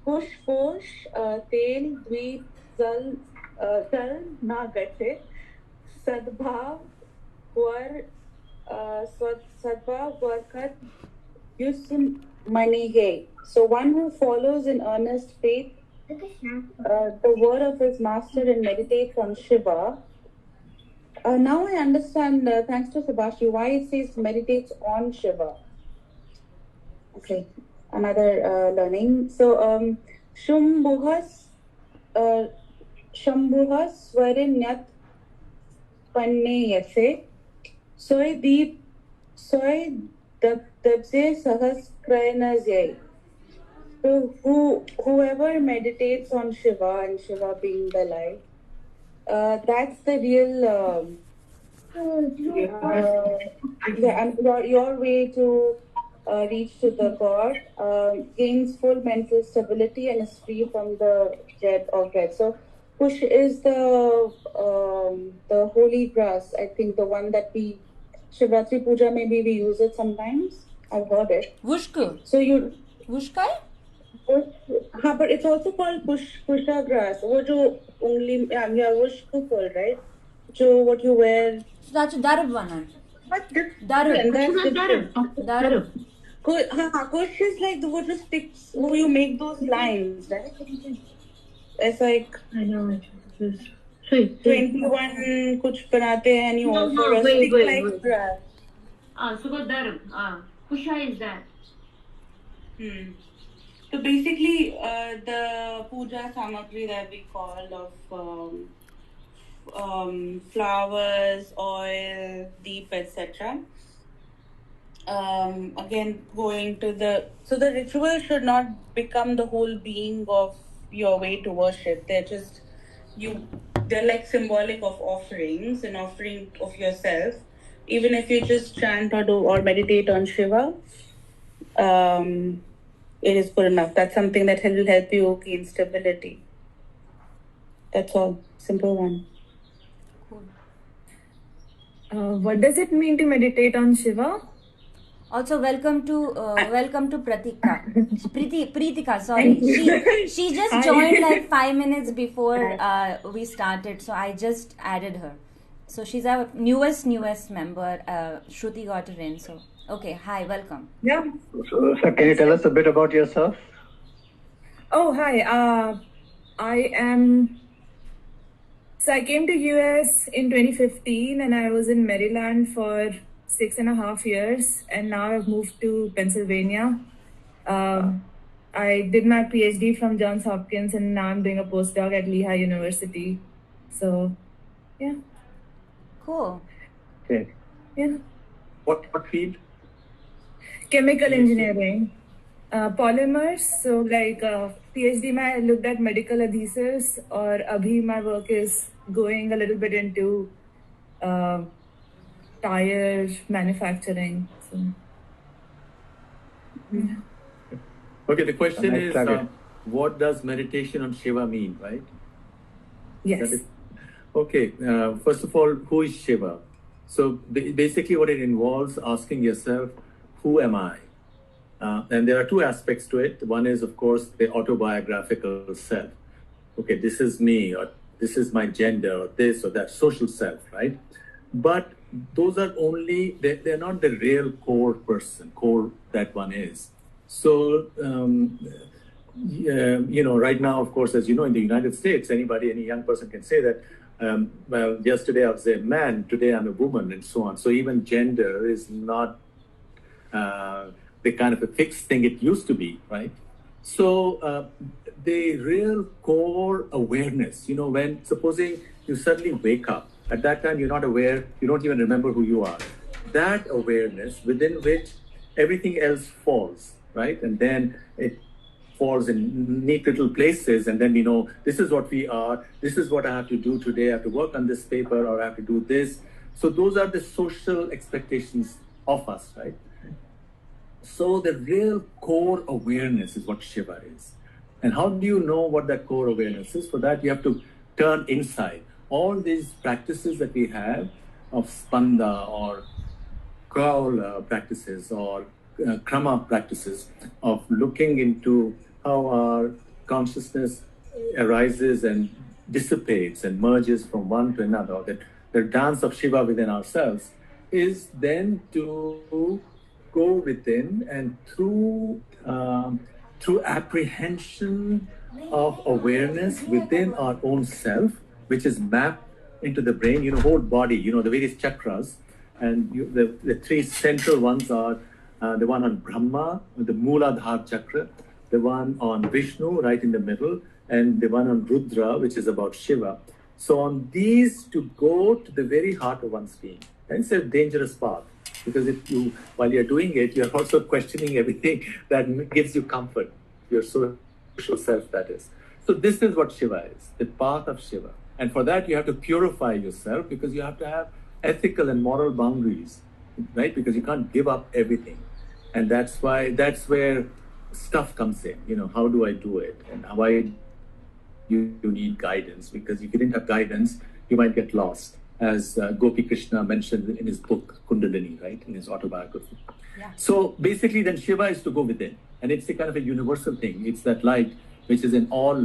Kush, Posh, Tel, Dweep, Zal, Na Gache, Sadbhav, Gwar, Sadbhav, Gwarkat, Yusum, Manihe. So one who follows in earnest faith the word of his master and meditates on Shiva. Now I understand, thanks to Subhashi, why it says meditates on Shiva. Okay, another learning. So, Shambhuhas Swarinyat Panne Yase Soy Deep Soy Dabse Sahas Krayanazye. So, whoever meditates on Shiva, and Shiva being the light, that's the real and your way to reach to the God, gains full mental stability and is free from the dread of dread. So Kush is the holy grass, I think, the one that we Shivratri Puja, maybe we use it sometimes. I've heard it. Vushka. So you Vushka? हाँ, but it's also called pusha grass. वो जो उंगली vushka called, right? जो what you wear. So that's darab one. But Darab. Darab. Kush is like the what sticks. Who you make those lines, right? It's like I know. 21 कुछ बनाते हैं and you also stick like grass. So got darab. Pusha is that. So basically, the puja samakri that we call of flowers, oil, deep, etc. Again, going to the ritual should not become the whole being of your way to worship. They're like symbolic of offerings, an offering of yourself. Even if you just chant or meditate on Shiva, it is good enough. That's something that will help you gain stability. That's all. Simple one. What does it mean to meditate on Shiva? Also, welcome to Pratika. Pritika, sorry. She just joined like 5 minutes before we started, so I just added her. So she's our newest member. Shruti got her in. So okay, hi, welcome. Yeah. So, can you tell us a bit about yourself? Oh, hi. I came to US in 2015 and I was in Maryland for 6.5 years, and now I've moved to Pennsylvania. I did my PhD from Johns Hopkins and now I'm doing a postdoc at Lehigh University. So, yeah. Cool. Okay. Yeah. What field? Chemical engineering. Polymers. So like PhD I looked at medical adhesives, or abhi my work is going a little bit into tire manufacturing. So, yeah. Okay, the question Nice is, target. what does meditation on Shiva mean, right? Yes. Okay, first of all, who is Shiva? So basically what it involves asking yourself, who am I? And there are two aspects to it. One is, of course, the autobiographical self. Okay, this is me, or this is my gender, or this or that, social self, right? But those are only, they're not the real core person, core that one is. So, right now, of course, as you know, in the United States, any young person can say that, well, yesterday I was a man, today I'm a woman, and so on. So even gender is not the kind of a fixed thing it used to be, right? So the real core awareness, when supposing you suddenly wake up, at that time you're not aware, you don't even remember who you are. That awareness within which everything else falls, right? And then it falls in neat little places, and then we know this is what we are, this is what I have to do today, I have to work on this paper, or I have to do this. So those are the social expectations of us, right? So the real core awareness is what Shiva is. And how do you know what that core awareness is? For that, you have to turn inside. All these practices that we have of Spanda or Kaul practices or Krama practices of looking into how our consciousness arises and dissipates and merges from one to another, that the dance of Shiva within ourselves is then to go within, and through apprehension of awareness within our own self, which is mapped into the brain, whole body, the various chakras, and the three central ones are the one on Brahma, the Mooladhara chakra, the one on Vishnu, right in the middle, and the one on Rudra, which is about Shiva. So on these, to go to the very heart of one's being. And it's a dangerous path, because while you're doing it, you're also questioning everything that gives you comfort, your social self, that is. So this is what Shiva is, the path of Shiva. And for that, you have to purify yourself, because you have to have ethical and moral boundaries, right? Because you can't give up everything. And that's where stuff comes in. How do I do it? And why you need guidance? Because if you didn't have guidance, you might get lost, as Gopi Krishna mentioned in his book Kundalini, right, in his autobiography. Yeah. So basically, then Shiva is to go within, and it's a kind of a universal thing. It's that light which is in all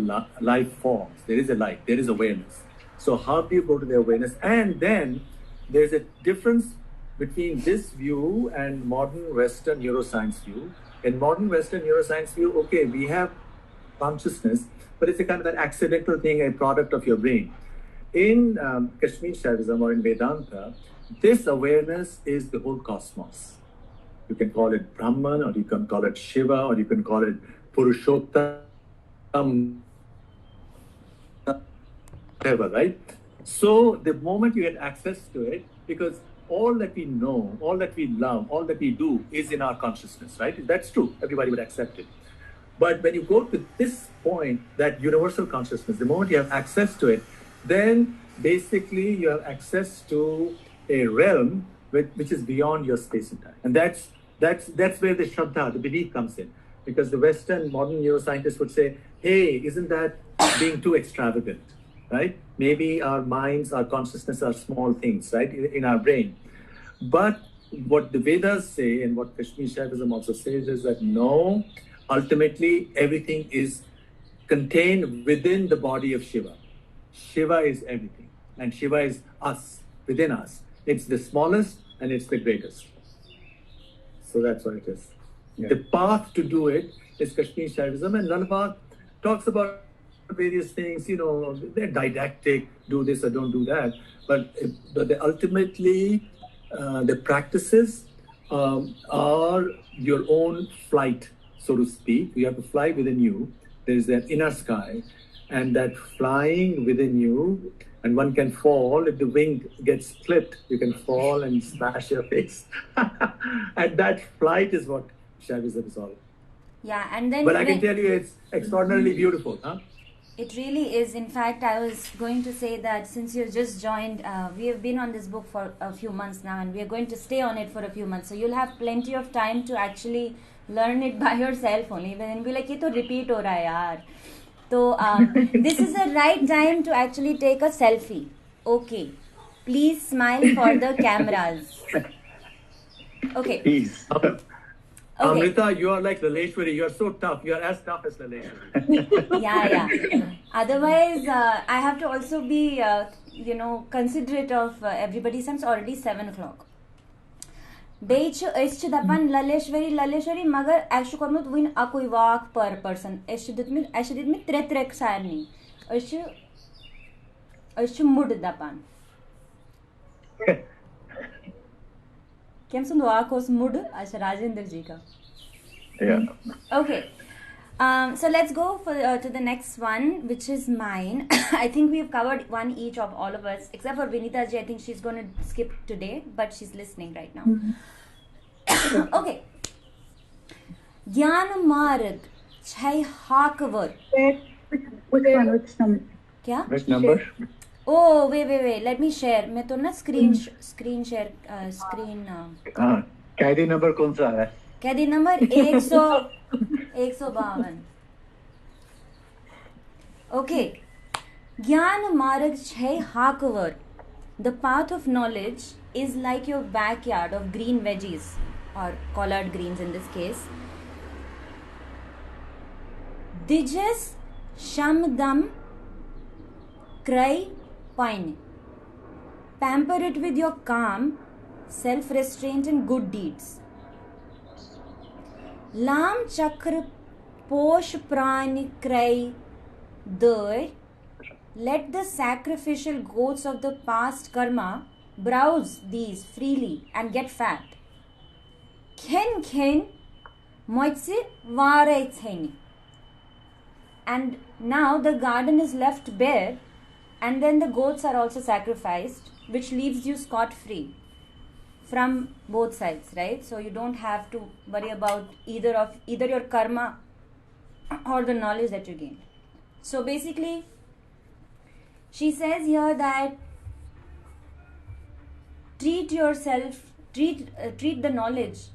life forms. There is a light, there is awareness. So how do you go to the awareness? And then there's a difference between this view and modern Western neuroscience view. In modern Western neuroscience view, okay, we have consciousness, but it's a kind of an accidental thing, a product of your brain. In Kashmir Shaivism or in Vedanta, this awareness is the whole cosmos. You can call it Brahman, or you can call it Shiva, or you can call it Purushottam, whatever, right? So the moment you get access to it, because all that we know, all that we love, all that we do is in our consciousness, right? That's true. Everybody would accept it. But when you go to this point, that universal consciousness, the moment you have access to it, then basically you have access to a realm which is beyond your space and time. And that's where the Shraddha, the belief comes in. Because the Western modern neuroscientists would say, hey, isn't that being too extravagant, right? Maybe our minds, our consciousness are small things, right, in our brain. But what the Vedas say and what Kashmir Shaivism also says is that no, ultimately everything is contained within the body of Shiva. Shiva is everything, and Shiva is us, within us. It's the smallest and it's the greatest. So that's what it is. Yeah. The path to do it is Kashmir Shaivism, and Lal Vaakh talks about various things, they're didactic, do this or don't do that, but ultimately the practices are your own flight, so to speak. You have to fly within you. There is that inner sky, and that flying within you, and one can fall. If the wing gets split, you can fall and smash your face. And that flight is what Shaivism is all. Yeah, and then... But I can tell you it's extraordinarily beautiful, huh? It really is. In fact, I was going to say that since you've just joined, we have been on this book for a few months now, and we are going to stay on it for a few months. So you'll have plenty of time to actually learn it by yourself only. Then be like, "Ye to repeat ho raha hai yaar." So this is the right time to actually take a selfie. Okay, please smile for the cameras. Okay. Please. Okay. Amrita, you are like Laleshwari. You are so tough. You are as tough as Laleshwari. Yeah. Otherwise, I have to also be, considerate of everybody, since already 7 o'clock. Beach is dapan Laleshwari, magar ashu kormut win akoi walk per person. Ashu dit me trek sarni. Ashu mud dapan. Kem sun walk os mud asha Rajendra ji ka. Yeah. Okay. So let's go to the next one, which is mine. I think we've covered one each of all of us, except for Vinita ji. I think she's going to skip today, but she's listening right now. Okay. Gyan Marg Chai Hakvar. Which number? Kya? Which number? Oh, wait. Let me share. मैं तो ना screen share कैदी number कौन सा है? कैदी number 152. Okay. Gyan Marg Chai Hakvar. The path of knowledge is like your backyard of green veggies, or collard greens in this case. Dijes Shamdam Krai Pine. Pamper it with your calm, self-restraint and good deeds. Lam Chakra Posh Prani Krai Dur. Let the sacrificial goats of the past karma browse these freely and get fat. Ken moitse vare theni. And now the garden is left bare, and then the goats are also sacrificed, which leaves you scot-free from both sides, right? So you don't have to worry about either your karma or the knowledge that you gain. So basically, she says here that treat the knowledge,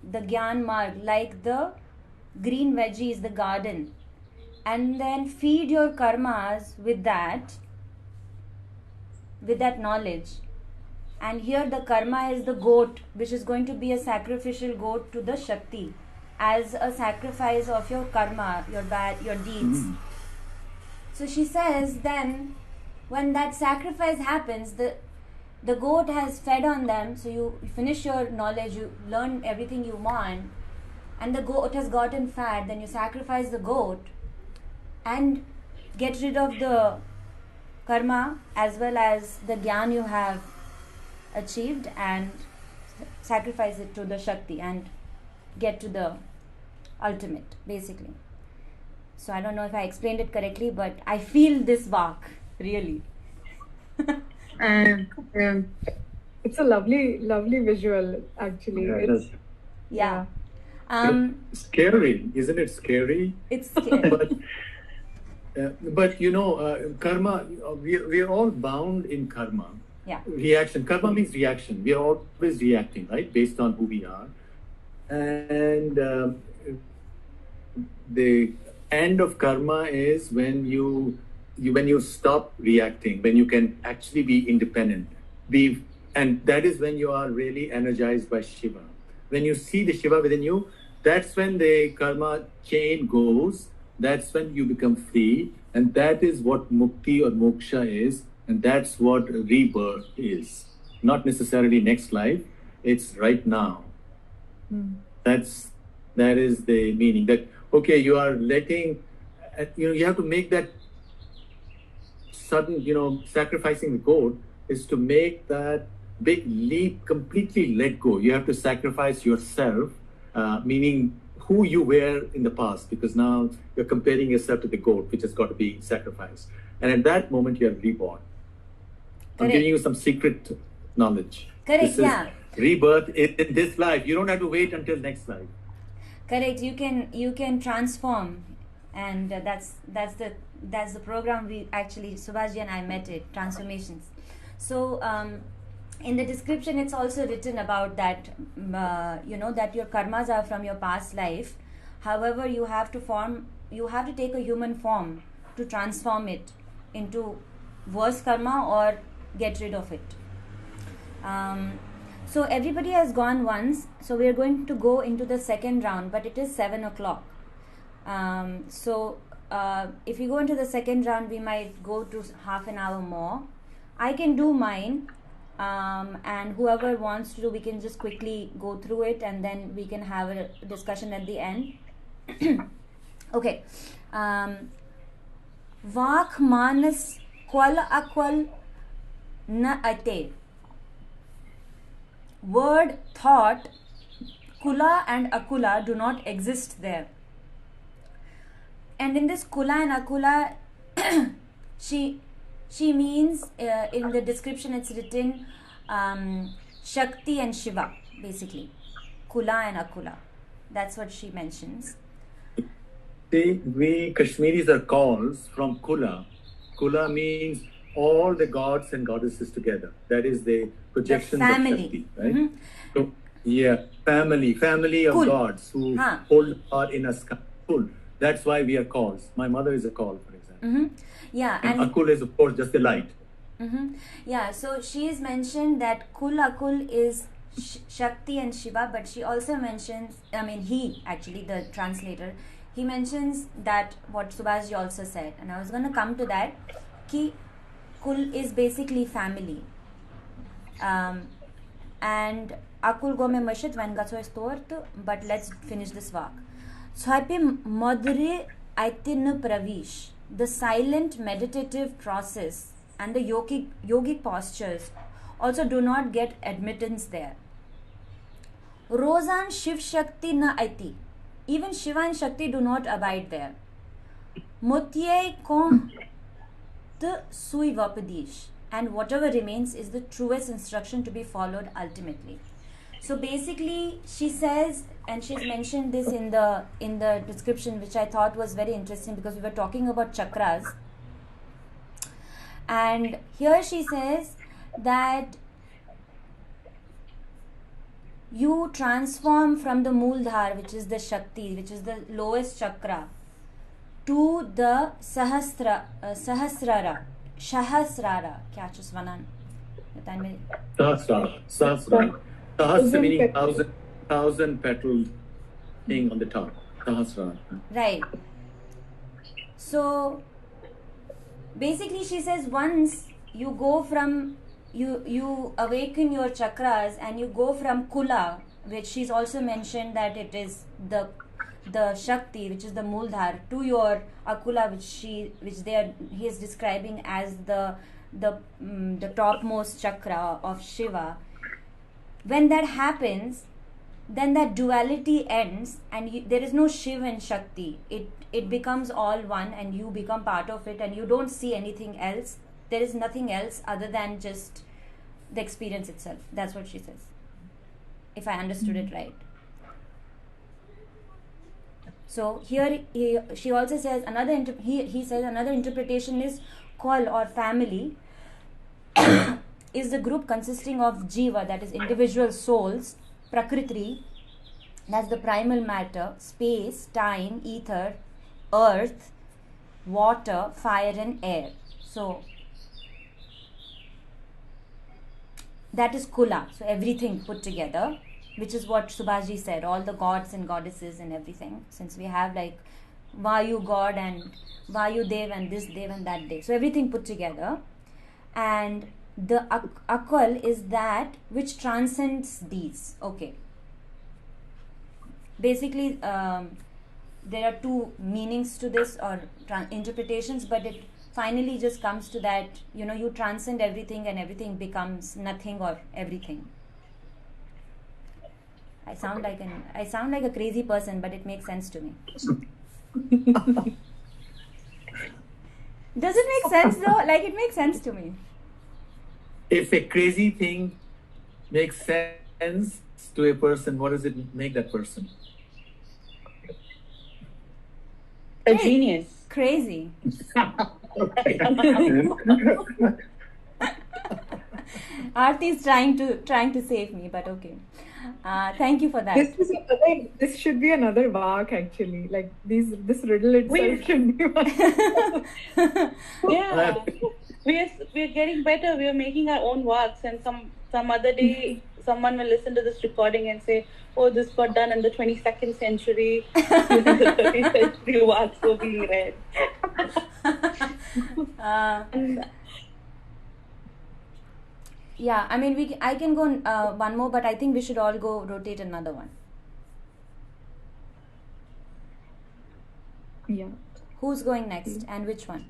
the Gyan Marg, like the green veggies, the garden, and then feed your karmas with that knowledge. And here the karma is the goat, which is going to be a sacrificial goat to the Shakti as a sacrifice of your karma, your deeds. So she says then, when that sacrifice happens, the goat has fed on them, so you finish your knowledge, you learn everything you want, and the goat has gotten fat, then you sacrifice the goat and get rid of the karma as well as the gyan you have achieved, and sacrifice it to the Shakti and get to the ultimate, basically. So I don't know if I explained it correctly, but I feel this Vaakh, really. It's a lovely visual, actually. Yeah, it is. Yeah. Scary, isn't it scary? It's scary. But karma, we are all bound in karma. Yeah. Reaction. Karma means reaction. We are always reacting, right? Based on who we are. And the end of karma is when you stop reacting, when you can actually be independent, be And that is when you are really energized by Shiva. When you see the Shiva within you, that's when the karma chain goes. That's when you become free. And that is what mukti or moksha is. And that's what rebirth is. Not necessarily next life. It's right now. That is the meaning. That, okay, you are letting, you have to make that sudden, sacrificing the goat is to make that big leap, completely let go. You have to sacrifice yourself, meaning who you were in the past, because now you're comparing yourself to the goat, which has got to be sacrificed. And at that moment, you are reborn. I'm giving you some secret knowledge. Correct, This is rebirth in this life. You don't have to wait until next life. Correct. You can transform, and that's the program we actually, Subhashji and I met it, transformations. So in the description, it's also written about that, that your karmas are from your past life. However, you have to take a human form to transform it into worse karma or get rid of it. So everybody has gone once. So we are going to go into the second round, but it is 7 o'clock. If we go into the second round, we might go to half an hour more. I can do mine, and whoever wants to do, we can just quickly go through it, and then we can have a discussion at the end. Okay. Vaakh manas kwal akwal na ate. Word, thought, kula and akula do not exist there. And in this kula and akula, she means, in the description it's written, Shakti and Shiva, basically. Kula and akula. That's what she mentions. See, we Kashmiris are calls from Kula. Kula means all the gods and goddesses together. That is the projection of Shakti, right? Mm-hmm. So, family of gods who hold our inner sky. That's why we are calls. My mother is a call, for example. Mm-hmm. Yeah, and Akul is, of course, just the light. Mm-hmm. Yeah, so she has mentioned that Akul is Shakti and Shiva, but she also mentions, he actually, the translator, he mentions that what Subhashji also said, and I was going to come to that, ki Kul is basically family. And Akul go me mashit when gaso stort, but let's finish this Vaakh. Swapi madre aitin pravish, the silent meditative process and the yogic postures also do not get admittance there. Rozan Shiv Shakti na aiti, even Shiva and Shakti do not abide there. Mutye kon the sui vapadish, and whatever remains is the truest instruction to be followed ultimately. So basically, she says, and she's mentioned this in the description, which I thought was very interesting because we were talking about chakras. And here she says that you transform from the Mooldhar, which is the Shakti, which is the lowest chakra, to the Sahasrara. Kya chuswanan? Sahasrara. Sahasrara meaning thousand petal thing on the top. Sahasrara. Right. So basically she says once you go from, you awaken your chakras and you go from Kula, which she's also mentioned that it is the Shakti, which is the Mooldhar, to your Akula, which he is describing as the topmost chakra of Shiva. When that happens, then that duality ends, and there is no Shiva and Shakti. It becomes all one, and you become part of it, and you don't see anything else. There is nothing else other than just the experience itself. That's what she says, if I understood it right. So here she also says he says another interpretation is Kal or family is the group consisting of Jiva, that is individual souls, Prakriti, that's the primal matter, space, time, ether, earth, water, fire and air. So that is Kula, so everything put together, which is what Subhashji said, all the gods and goddesses and everything, since we have like Vayu god and Vayu Dev and this Dev and that Dev, so everything put together. And the Akal is that which transcends these. Okay. Basically, there are two meanings to this or interpretations, but it finally just comes to that, you know, you transcend everything and everything becomes nothing or everything. I sound like a crazy person, but it makes sense to me. Does it make sense though? Like, it makes sense to me. If a crazy thing makes sense to a person, what does it make that person? A genius. Crazy. Aarti is trying to save me, but okay. Thank you for that. This should be another Vaakh actually. Like this riddle itself should be one. Yeah, we're getting better. We're making our own Vaaks, and some other day someone will listen to this recording and say, "Oh, this got done in the 22nd century. The 30th century Vaaks were being read." Yeah, I mean, I can go one more, but I think we should all go rotate another one. Yeah. Who's going next and which one?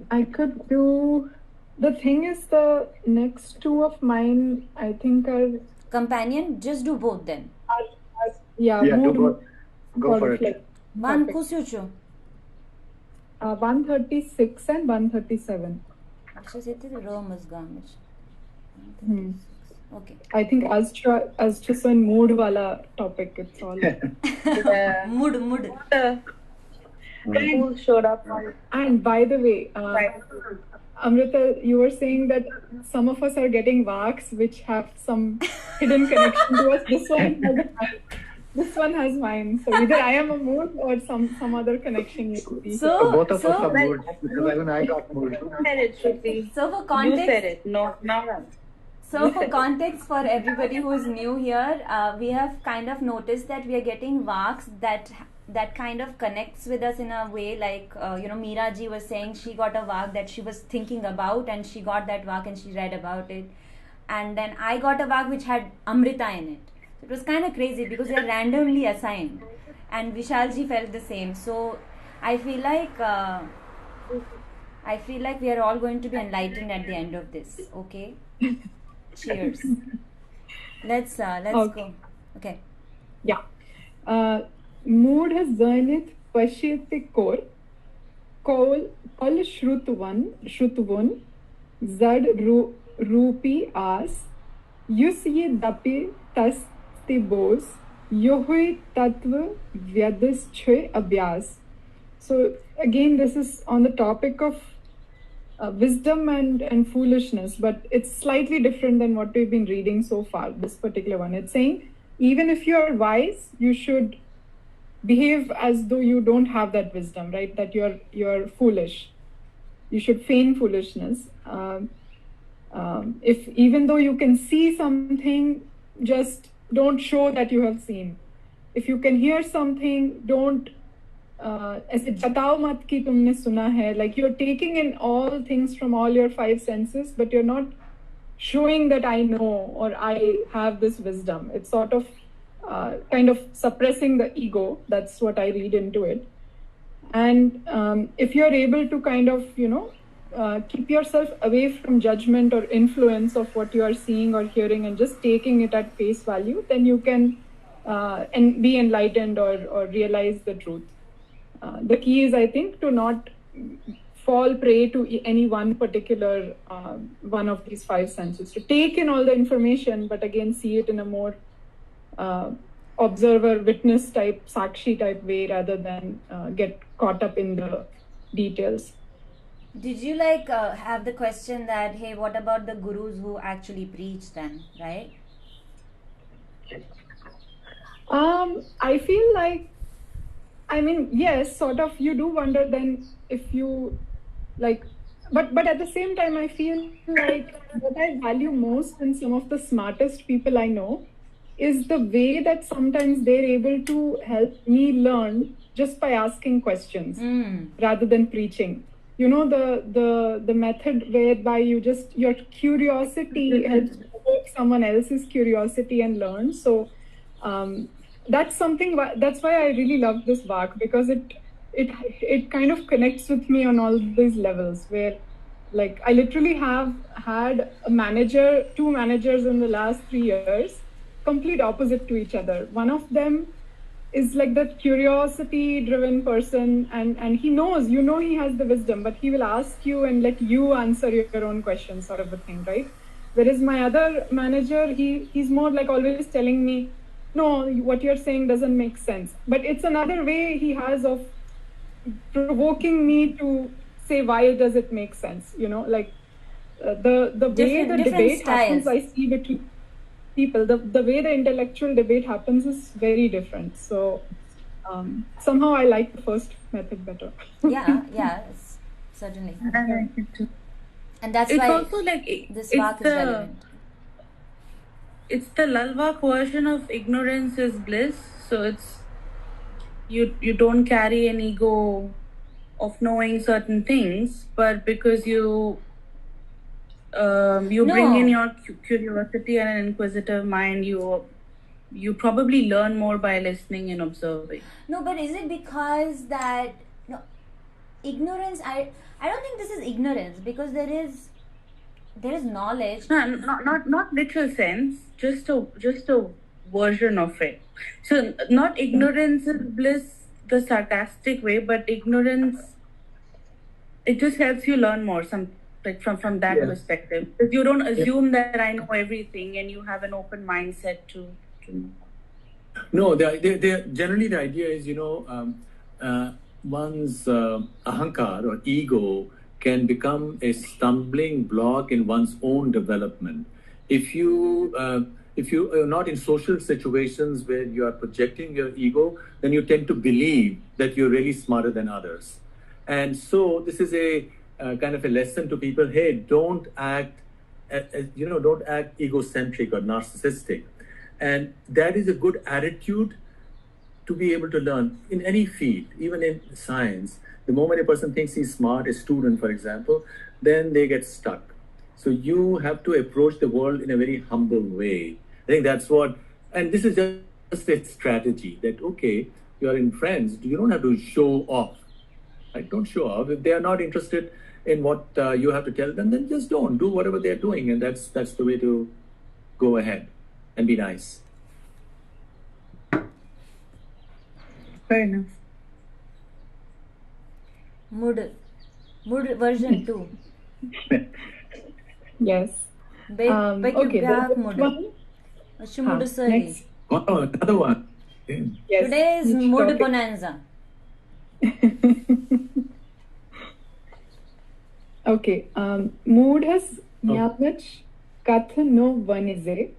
I could do. The thing is, the next two of mine, I think, are companion. Just do both then. Yeah, do go for it. Like, one kusuchu. 136 and 137. Okay. I think as just a mood wala topic, it's all. Mood. Who showed up? And by the way, Amrita, you were saying that some of us are getting Vaaks which have some hidden connection to us. This one has mine. So either I am a mood or some other connection. So both of us are moods because even I got mood. Said it, Shruti. So for context, you said it. No. So for context, for everybody who is new here, we have kind of noticed that we are getting Vaaks that kind of connects with us in a way, like Meera ji was saying she got a Vaak that she was thinking about and she got that Vaak and she read about it, and then I got a Vaak which had Amrita in it. It was kind of crazy because they are randomly assigned, and Vishal ji felt the same. So I feel like we are all going to be enlightened at the end of this. Okay. Cheers. Let's go. Okay. Yeah. Mood has zainit pashyati kor kol shrutvan zad rupi as yusye dapi tastibos yohui tatva vyadishche abhyas. So again, this is on the topic of wisdom and foolishness, but it's slightly different than what we've been reading so far, this particular one. It's saying, even if you are wise, you should behave as though you don't have that wisdom, right? That you're foolish. You should feign foolishness. If even though you can see something, just don't show that you have seen. If you can hear something, don't ऐसे बताओ मत कि तुमने सुना है. Like, you're taking in all things from all your five senses, but you're not showing that I know or I have this wisdom. It's sort of kind of suppressing the ego. That's what I read into it. And if you're able to kind of, keep yourself away from judgment or influence of what you are seeing or hearing and just taking it at face value, then you can and be enlightened or realize the truth. The key is, I think, to not fall prey to any one particular one of these five senses. To take in all the information, but again, see it in a more observer, witness type, sakshi type way rather than get caught up in the details. Did you have the question that, hey, what about the gurus who actually preach then, right? I feel like, yes, sort of, you do wonder then if you, but at the same time, I feel like what I value most in some of the smartest people I know is the way that sometimes they're able to help me learn just by asking questions rather than preaching. You know, the method whereby your curiosity helps provoke someone else's curiosity and learn. So that's something, that's why I really love this Vaakh, because it kind of connects with me on all these levels, where like I literally have had two managers in the last 3 years, complete opposite to each other. One of them is like that curiosity driven person, and he knows, he has the wisdom, but he will ask you and let you answer your own questions, sort of a thing, right? Whereas my other manager, he's more like always telling me, no, what you're saying doesn't make sense. But it's another way he has of provoking me to say, why does it make sense? Like the way the debate happens, I see between people, the way the intellectual debate happens is very different. So somehow I like the first method better. yeah, certainly. I like it too. And that's it's why also like this Vaakh is relevant. It's the Lal Vaakh version of ignorance is bliss. So it's you don't carry an ego of knowing certain things, but because you bring in your curiosity and an inquisitive mind, you probably learn more by listening and observing. No, but is it because that ignorance? I don't think this is ignorance, because there is knowledge. No, not literal sense. Just a version of it. So not ignorance is bliss, the sarcastic way, but ignorance, it just helps you learn more. Like from that perspective, because you don't assume that I know everything, and you have an open mindset to. No, generally the idea is, one's ahankar or ego can become a stumbling block in one's own development. If you are not in social situations where you are projecting your ego, then you tend to believe that you're really smarter than others. And so this is a kind of a lesson to people. Hey, don't act egocentric or narcissistic. And that is a good attitude to be able to learn in any field, even in science. The moment a person thinks he's smart, a student, for example, then they get stuck. So you have to approach the world in a very humble way. I think that's what, and this is just a strategy that, okay, you are in friends, you don't have to show off. Right? Don't show off. If they are not interested in what you have to tell them, then just don't. Do whatever they're doing, and that's the way to go ahead and be nice. Fair enough. Mood version 2. Yes. Okay. Next. Oh, another one. Yes. Today is mood bonanza. Okay. Mood has Nyamach Kath no Vanize.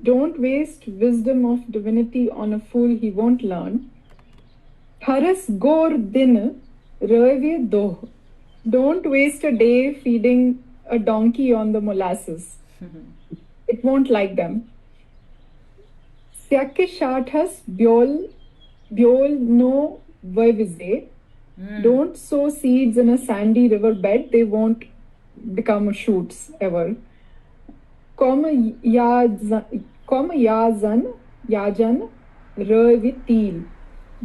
Don't waste wisdom of divinity on a fool he won't learn. Haras gor din rave doh. Don't waste a day feeding a donkey on the molasses. It won't like them. Syake shathas byol no vivize. Don't sow seeds in a sandy river bed. They won't become shoots ever. Yajan revitil.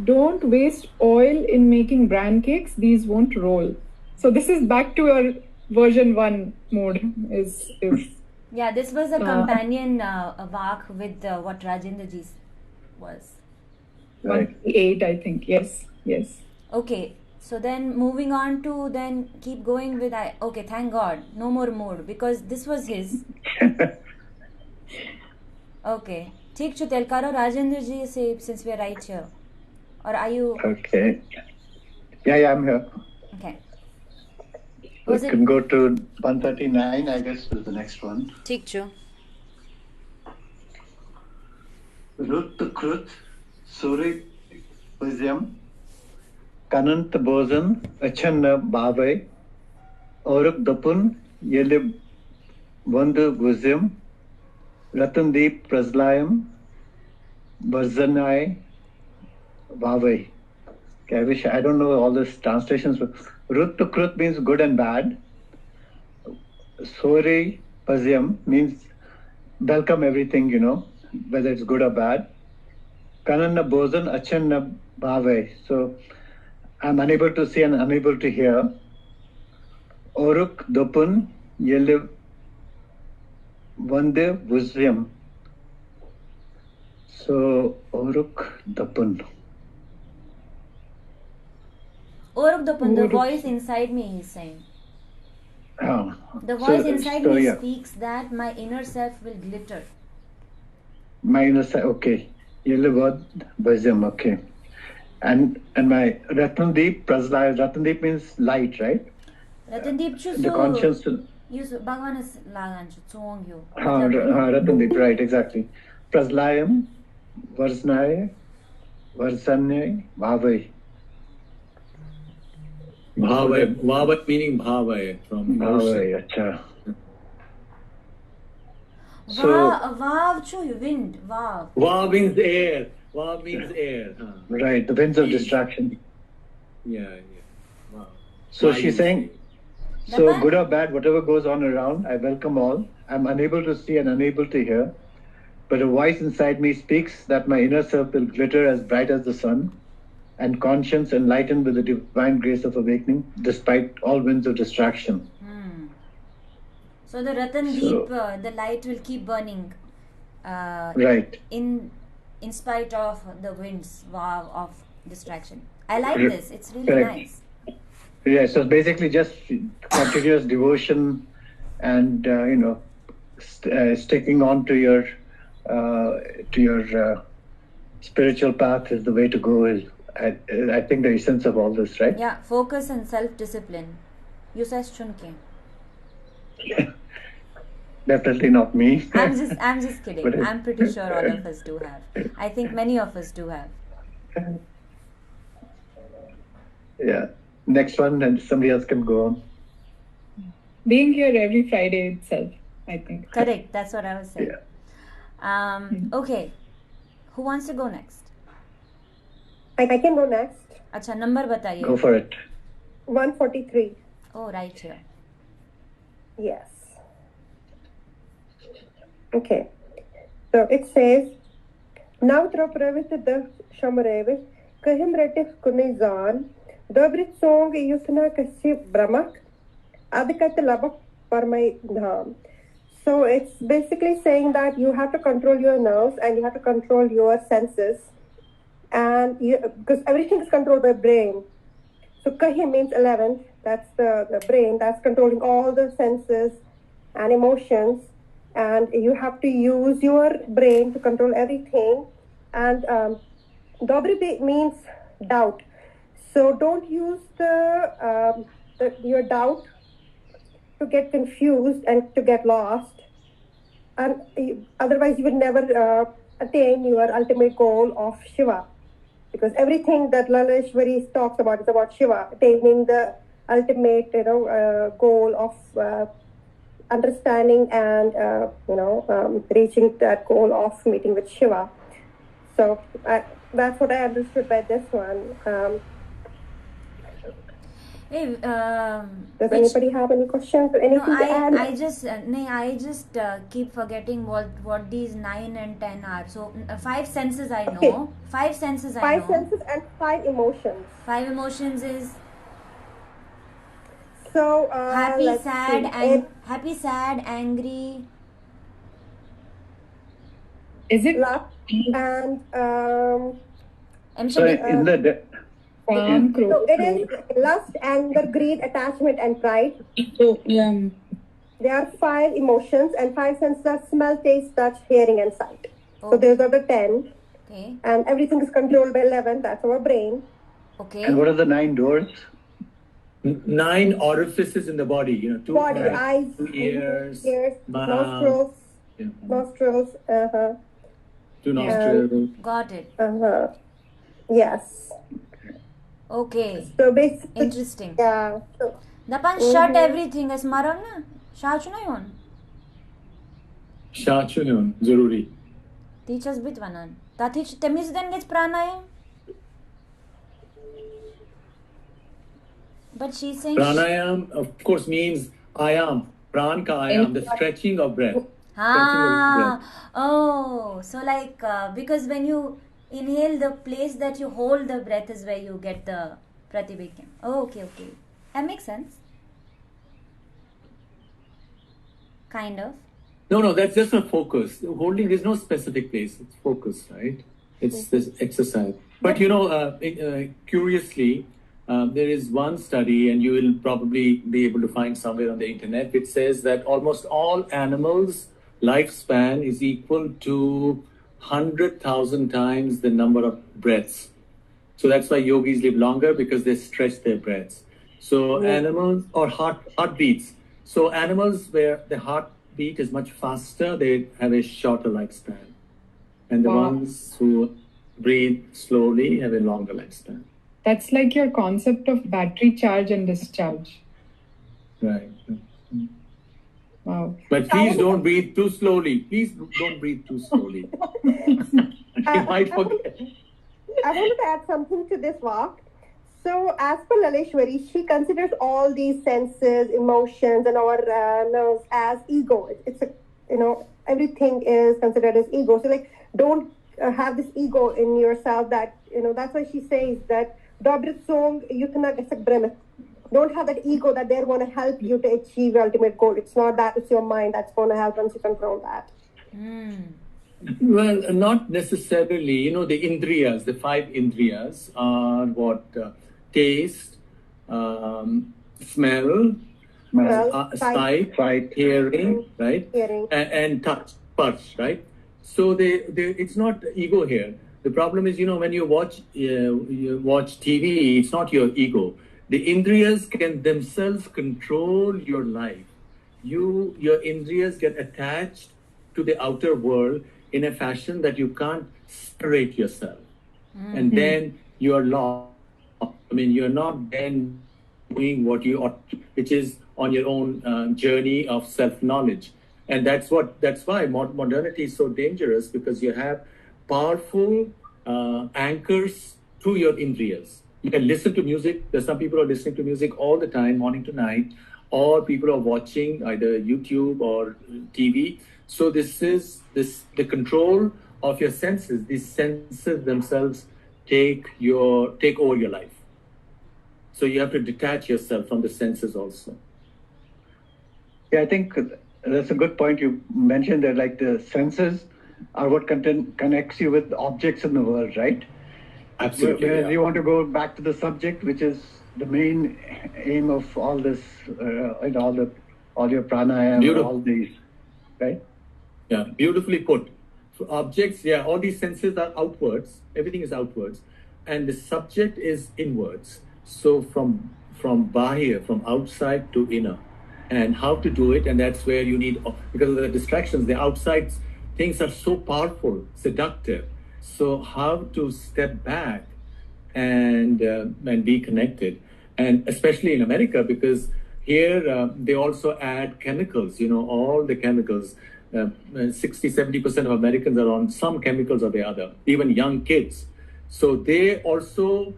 Don't waste oil in making bran cakes. These won't roll. So this is back to your version 1 mode. Is Yeah, this was a companion Vaakh with what Rajendra ji was. 138, I think. Yes. Okay, so then moving on to then keep going with okay, thank God, no more mood, because this was his. Okay, ठीक छो तेल करो राजेंद्र जी से, since we are right here, or are you? Okay. Yeah, I'm here. Okay. We can go to 139, I guess, is the next one. ठीक छो. Rut Krut Suri Vizyam Kanant Bosan Achan Bave Oruk Dapun, Yelib Vandu Guzim, Ratandeep Praslayam, Barzanai, Vavai. Okay, I don't know all these translations. Rut to Krut means good and bad. Sore Pazyam means welcome everything, whether it's good or bad. Kanana Bozan Achanna Bhave. So I'm unable to see and unable to hear. Oruk Dopun Yele Vande Vuzyam. So Oruk Dopun. Oruk Dopun, the voice inside me, he's saying. Oh. The voice inside me speaks that my inner self will glitter. My inner self, okay. Yelavad Bajam, okay. And my Ratandeep Praslaya, Ratandeep means light, right? Ratandeep chu the conscience. You Bhagavan is lagan chu chong you. Ratandeep, right, exactly. Praslayam, Varsnaya, Varsanya, Bhavai. Bhavai meaning Bhavai from Bhavai, acha. So, Vav chu wind, Vav. Vav means air. Vav means air. Right, the winds of distraction. Yeah. Wow. So she's saying, so good or bad, whatever goes on around, I welcome all. I'm unable to see and unable to hear, but a voice inside me speaks that my inner self will glitter as bright as the sun, and conscience enlightened with the divine grace of awakening, despite all winds of distraction. So the Ratandeep, the light will keep burning. Right. In spite of the winds of distraction. I like this. It's really nice. Yeah, so basically just continuous devotion and, sticking on to your spiritual path is the way to go. I think the essence of all this, right? Yeah, focus and self-discipline. You said chunke. Definitely not me. I'm just kidding. I'm pretty sure all of us do have. I think many of us do have. Yeah. Next one, and somebody else can go on. Being here every Friday itself, I think. Correct. That's what I was saying. Yeah. Okay. Who wants to go next? I can go next. Acha, number bataiye. Go for it. 143. Oh, right here. Yes. Okay. So it says, Now pravit the Shamarevis, Kahim Retif Kunizan, Dobrit Song Yusna Kasi Brahmak, Adikat Labak Parmai Dham. So it's basically saying that you have to control your nerves and you have to control your senses, and because everything is controlled by brain. So Kahi means 11th, that's the brain that's controlling all the senses and emotions, and you have to use your brain to control everything. And Dobri means doubt. So don't use your doubt to get confused and to get lost, and otherwise you will never attain your ultimate goal of Shiva, because everything that Laleshwari talks about is about Shiva, attaining the ultimate goal of understanding and reaching that goal of meeting with Shiva. So that's what I understood by this one. Hey, does anybody have any questions or anything to add? I just keep forgetting what these 9 and 10 are. So 5 senses I know. Okay. 5 senses I know. 5 senses and 5 emotions. 5 emotions is so happy, sad, angry. Is it love and Sorry, in the so it is lust, anger, greed, attachment, and pride. So, yeah. There are 5 emotions and 5 senses are smell, taste, touch, hearing, and sight. So those are the 10. Okay. And everything is controlled by 11. That's our brain. Okay. And what are the 9 doors? 9 orifices in the body. 2 body, eyes, 2 ears, nostrils, nostrils. 2 nostrils. Got it. Yes. Okay. So basically, interesting. Yeah. So Dapan shut everything is maram na. Shachu na yon. Shachu yon, zaruri. Teachers bit vanan. Tatich temiz den gets pranayam. But she's saying Pranayam, of course, means ayam. Pran ka ayam, the stretching of breath. Oh, so like because when you inhale, the place that you hold the breath is where you get the pratibhikam. Oh, okay. That makes sense. Kind of. No, that's just a focus. Holding, there's no specific place. It's focus, right? It's this exercise. But curiously, there is one study, and you will probably be able to find somewhere on the internet, which says that almost all animals' lifespan is equal to 100,000 times the number of breaths. So that's why yogis live longer, because they stretch their breaths. So animals, or heartbeats. So animals where the heartbeat is much faster, they have a shorter lifespan. And the ones who breathe slowly have a longer lifespan. That's like your concept of battery charge and discharge. Right. Wow. But please don't breathe too slowly. Please don't breathe too slowly. You might forget. I wanted to add something to this walk. So, as per Laleshwari, she considers all these senses, emotions, and our nerves as ego. It's everything is considered as ego. So, like, don't have this ego in yourself. That that's why she says that Dobrit song yutna gasak bremet. Don't have that ego that they're going to help you to achieve your ultimate goal. It's not that; it's your mind that's going to help once you control that. Well, not necessarily. The indriyas, the 5 indriyas are what? Taste, smell, sight, hearing, right? And touch, right? So it's not ego here. The problem is, when you watch TV, it's not your ego. The indriyas can themselves control your life. Your indriyas get attached to the outer world in a fashion that you can't separate yourself. And then you are lost. You're not then doing what you ought, which is on your own journey of self-knowledge. And that's why modernity is so dangerous, because you have powerful anchors through your indriyas. You can listen to music. There's some people are listening to music all the time, morning to night, or people are watching either YouTube or TV. So the control of your senses. These senses themselves take over your life. So you have to detach yourself from the senses also. Yeah, I think that's a good point. You mentioned that, like, the senses are what connects you with objects in the world, right? Absolutely. Whereas you want to go back to the subject, which is the main aim of all this, all your pranayama, all these, right? Yeah, beautifully put. So objects, all these senses are outwards. Everything is outwards, and the subject is inwards. So from bahir, from outside to inner, and how to do it, and that's where you need, because of the distractions, the outside things are so powerful, seductive. So how to step back and be connected, and especially in America, because here they also add chemicals. All the chemicals. 60-70% of Americans are on some chemicals or the other, even young kids. So they also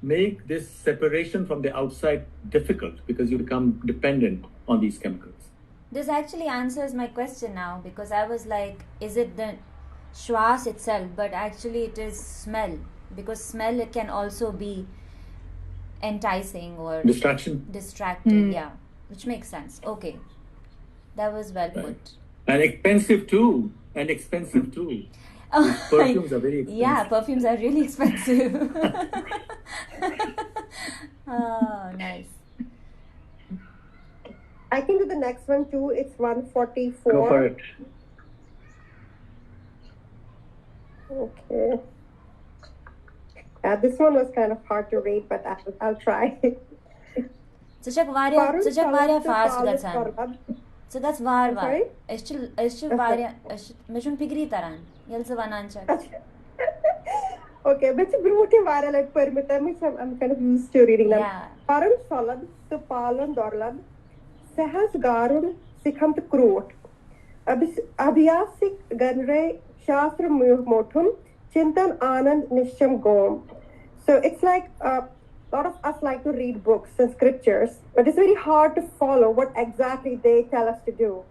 make this separation from the outside difficult, because you become dependent on these chemicals. This actually answers my question now, because I was like, is it the shwas itself? But actually it is smell, because smell, it can also be enticing or distracting, yeah, which makes sense. Okay, that was well put. And expensive too. Perfumes are very expensive. Yeah, perfumes are really expensive. Oh, nice. I can do the next one too. It's 144. Go for it. Okay. This one was kind of hard to read, but I'll try. Such a fast. So that's var. It's varia. Meshun pigri taran. Yelsa vanancha. Okay, but it's brutal viral at perimeter. I'm kind of used to reading them. Param solid Palun Dorlab, Sehas Garun Sikhant Kroot, Abhyasik Ganre Shastra Motum, Chintan Anand Nisham Gom. So it's like a lot of us like to read books and scriptures, but it's very hard to follow what exactly they tell us to do.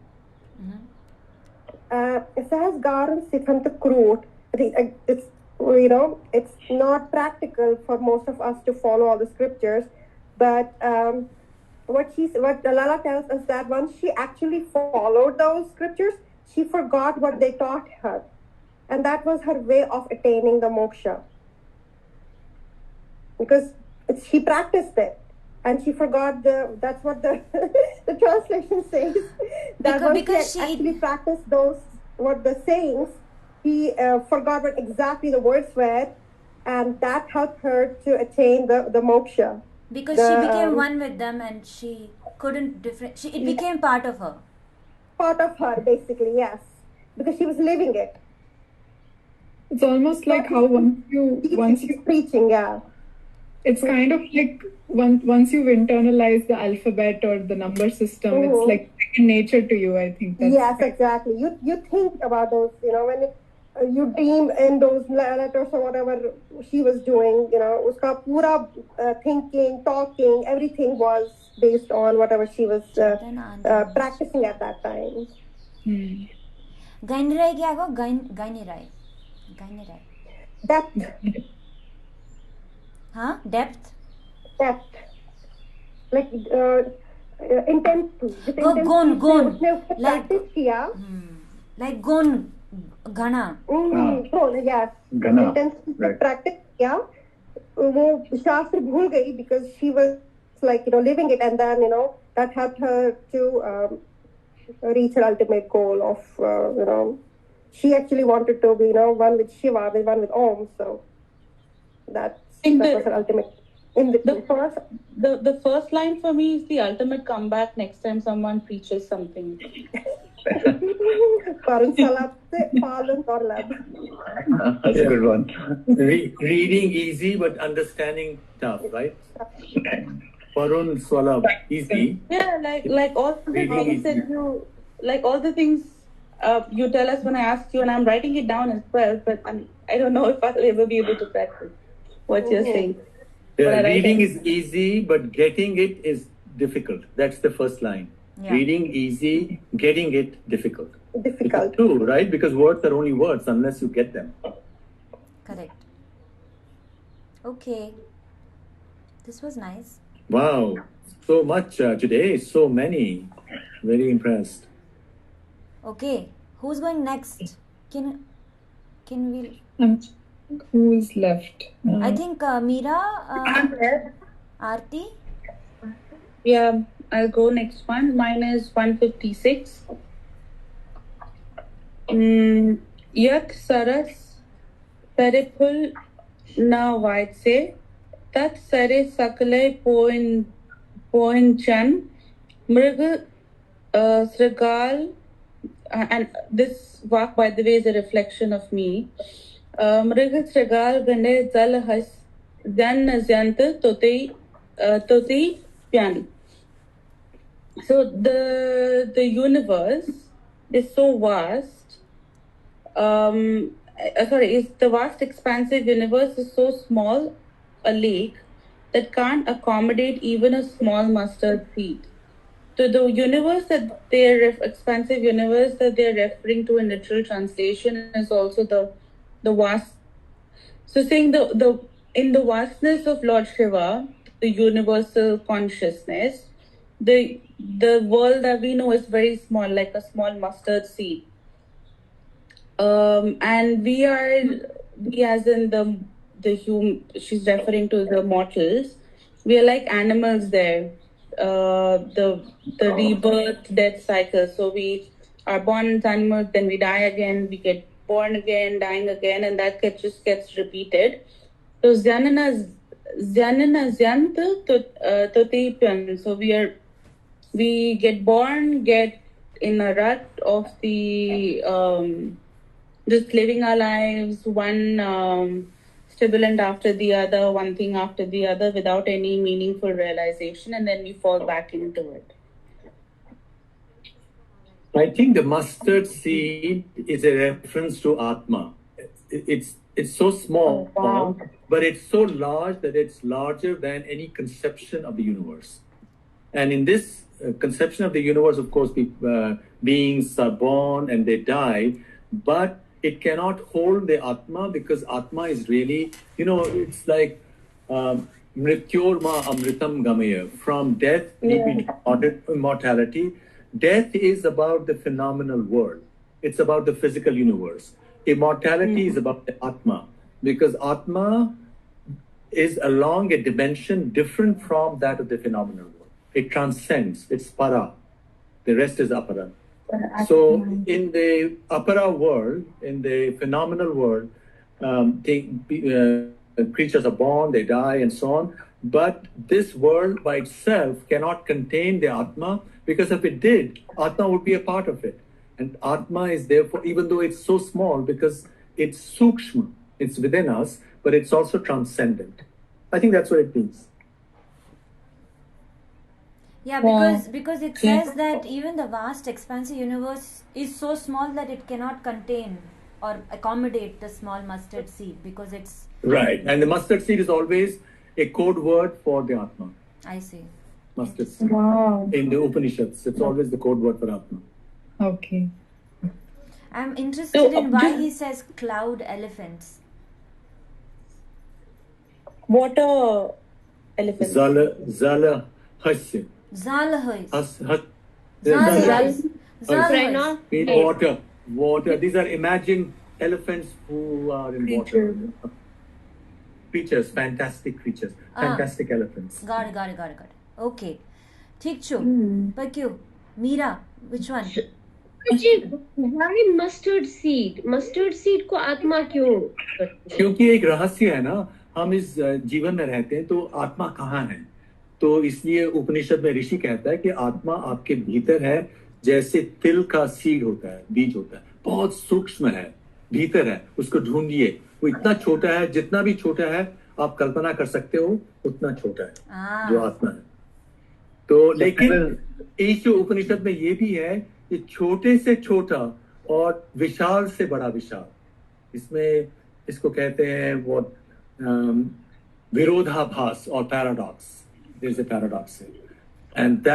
Sehas Garun Sikhant Kroot, I think it's, it's not practical for most of us to follow all the scriptures, but what Lala tells us that once she actually followed those scriptures, she forgot what they taught her, and that was her way of attaining the moksha, because she practiced it, and she forgot that's what the the translation says, that once she actually practiced what the sayings, she forgot what exactly the words were, and that helped her to attain the moksha. Because she became one with them, and she couldn't it became part of her. Part of her, basically, yes. Because she was living it. It's almost like how once you preaching, yeah. It's kind of like once you've internalized the alphabet or the number system, it's like second nature to you, I think. Yes, exactly. You think about those, when you dream in those letters or whatever she was doing, uska pura thinking, talking, everything was based on whatever she was practicing at that time. Gainirai kya go? Gainirai. Depth. Huh? Depth. Like intensity. Gon. Like gon. Ghana. Yes. Ghana. Intensity practice किया, वो शास्त्र भूल गई because she was like living it, and then that helped her to reach her ultimate goal of she actually wanted to be one with Shiva, one with Om, so that was her ultimate. The first line for me is the ultimate comeback next time someone preaches something. That's a good one. Reading easy but understanding tough, right? Parun Swalab, easy. Yeah, like all the things that you all the things you tell us when I ask you, and I'm writing it down as well, but I don't know if I'll ever be able to practice what you're saying. Yeah, reading is easy, but getting it is difficult. That's the first line. Yeah. Reading easy, getting it difficult. Difficult. True, right? Because words are only words unless you get them. Correct. Okay. This was nice. Wow. So much today. So many. Very impressed. Okay. Who's going next? Can we... Who's left? I think Meera, Aarti. Yeah, I'll go next one. Mine is 156. Yak saras peripul na vaitse tat sare sakale poin chan mrg srigal, and this Vaakh, by the way, is a reflection of me. Mrg srigal gane jal has jan jant toti pyani. So the universe is so vast. The vast expansive universe is so small, a lake that can't accommodate even a small mustard seed. So the universe that expansive universe that they're referring to in literal translation is also the vast. So saying in the vastness of Lord Shiva, the universal consciousness, the world that we know is very small, like a small mustard seed. And we as in the human, she's referring to the mortals, we are like animals there. The rebirth, death cycle. So we are born as animals, then we die again, we get born again, dying again, and that just gets repeated. So Zyanana Zyant Totipyan. So we get born, get in a rut of the just living our lives, one stimulant after the other, one thing after the other, without any meaningful realization, and then we fall back into it. I think the mustard seed is a reference to Atma. It's so small, but it's so large that it's larger than any conception of the universe. And in this conception of the universe, of course, beings are born and they die, but it cannot hold the Atma, because Atma is really, it's like Mrityorma Amritam Gamaya. From death, lead to immortality. Death is about the phenomenal world. It's about the physical universe. Immortality is about the Atma, because Atma is along a dimension different from that of the phenomenal world. It transcends. It's para. The rest is apara. So in the apara world, in the phenomenal world, creatures are born, they die, and so on. But this world by itself cannot contain the Atma, because if it did, Atma would be a part of it. And Atma is therefore, even though it's so small, because it's sukshma, it's within us, but it's also transcendent. I think that's what it means. Yeah, because it says that even the vast expansive universe is so small that it cannot contain or accommodate the small mustard seed, because it's... Right, and the mustard seed is always a code word for the Atma. I see. Mustard seed. Wow. In the Upanishads, it's always the code word for Atma. Okay. I'm interested in why he says cloud elephants. Water elephants. Zala hasya. Water. These are imagined elephants who are in water. Creatures, fantastic creatures, fantastic elephants. Got it. Okay. ठीक छो. पर क्यों? Meera, which one? Why mustard seed? Mustard seed को आत्मा क्यों? क्योंकि एक रहस्य है ना, हम इस जीवन में रहते हैं तो आत्मा कहाँ है? तो इसलिए उपनिषद में ऋषि कहता है कि आत्मा आपके भीतर है, जैसे तिल का सीड होता है, बीज होता है, बहुत सूक्ष्म है, भीतर है, उसको ढूंढिए, वो इतना छोटा है, जितना भी छोटा है आप कल्पना कर सकते हो, उतना छोटा है जो आत्मा है. तो लेकिन इस उपनिषद में ये भी है कि छोटे से छोटा और विशाल से बड़ा विशाल. इसमें इसको कहते हैं वो विरोधाभास और paradox. There's a paradox here. And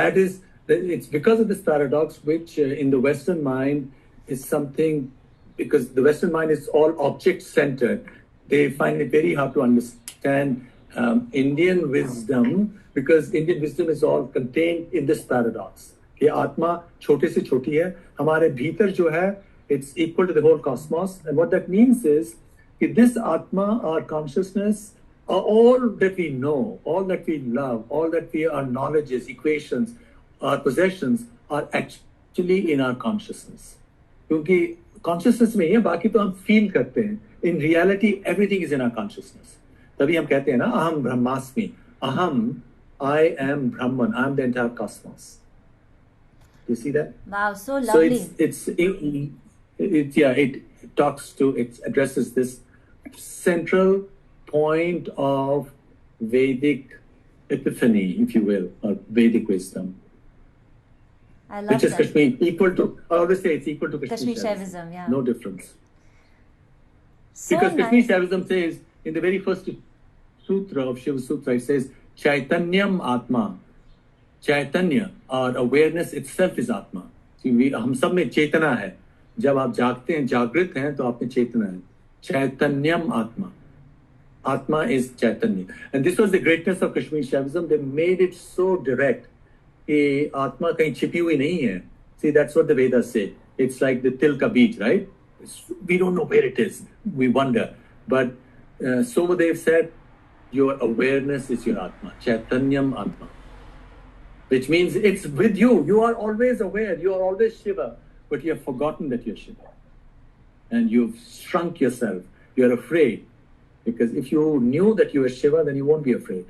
it's because of this paradox which in the Western mind is something, because the Western mind is all object-centered, they find it very hard to understand Indian wisdom, because Indian wisdom is all contained in this paradox. कि आत्मा छोटे से छोटी है, हमारे भीतर जो है, it's equal to the whole cosmos. And what that means is that this Atma, our consciousness, all that we know, all that we love, all that our knowledges, equations, our possessions are actually in our consciousness. क्योंकि consciousness में ही है, बाकी तो हम feel करते हैं. In reality, everything is in our consciousness. तभी हम कहते हैं ना, aham brahmasmi. Aham, I am Brahman. I am the entire cosmos. You see that? Wow, so lovely. So it addresses this central point of Vedic epiphany, if you will, or Vedic wisdom. I love which is that. Kashmir, I always say it's equal to Kashmir Shaivism, yeah. No difference. So because nice. Kashmir Shaivism says, in the very first sutra of Shiva Sutra, it says, Chaitanyam Atma. Chaitanya, or awareness itself is Atma. हम सब में चेतना है. जब आप जागते हैं, जागृत हैं, तो आप में चेतना है. Chaitanyam Atma. Atma is Chaitanya. And this was the greatness of Kashmir Shaivism. They made it so direct. कि आत्मा कहीं छिपी हुई नहीं है. See, that's what the Vedas say. It's like the til ka beej, right? We don't know where it is. We wonder. But so they've said, your awareness is your Atma. Chaitanyam Atma. Which means it's with you. You are always aware. You are always Shiva. But you have forgotten that you're Shiva. And you've shrunk yourself. You're afraid. Because if you knew that you were Shiva, then you won't be afraid.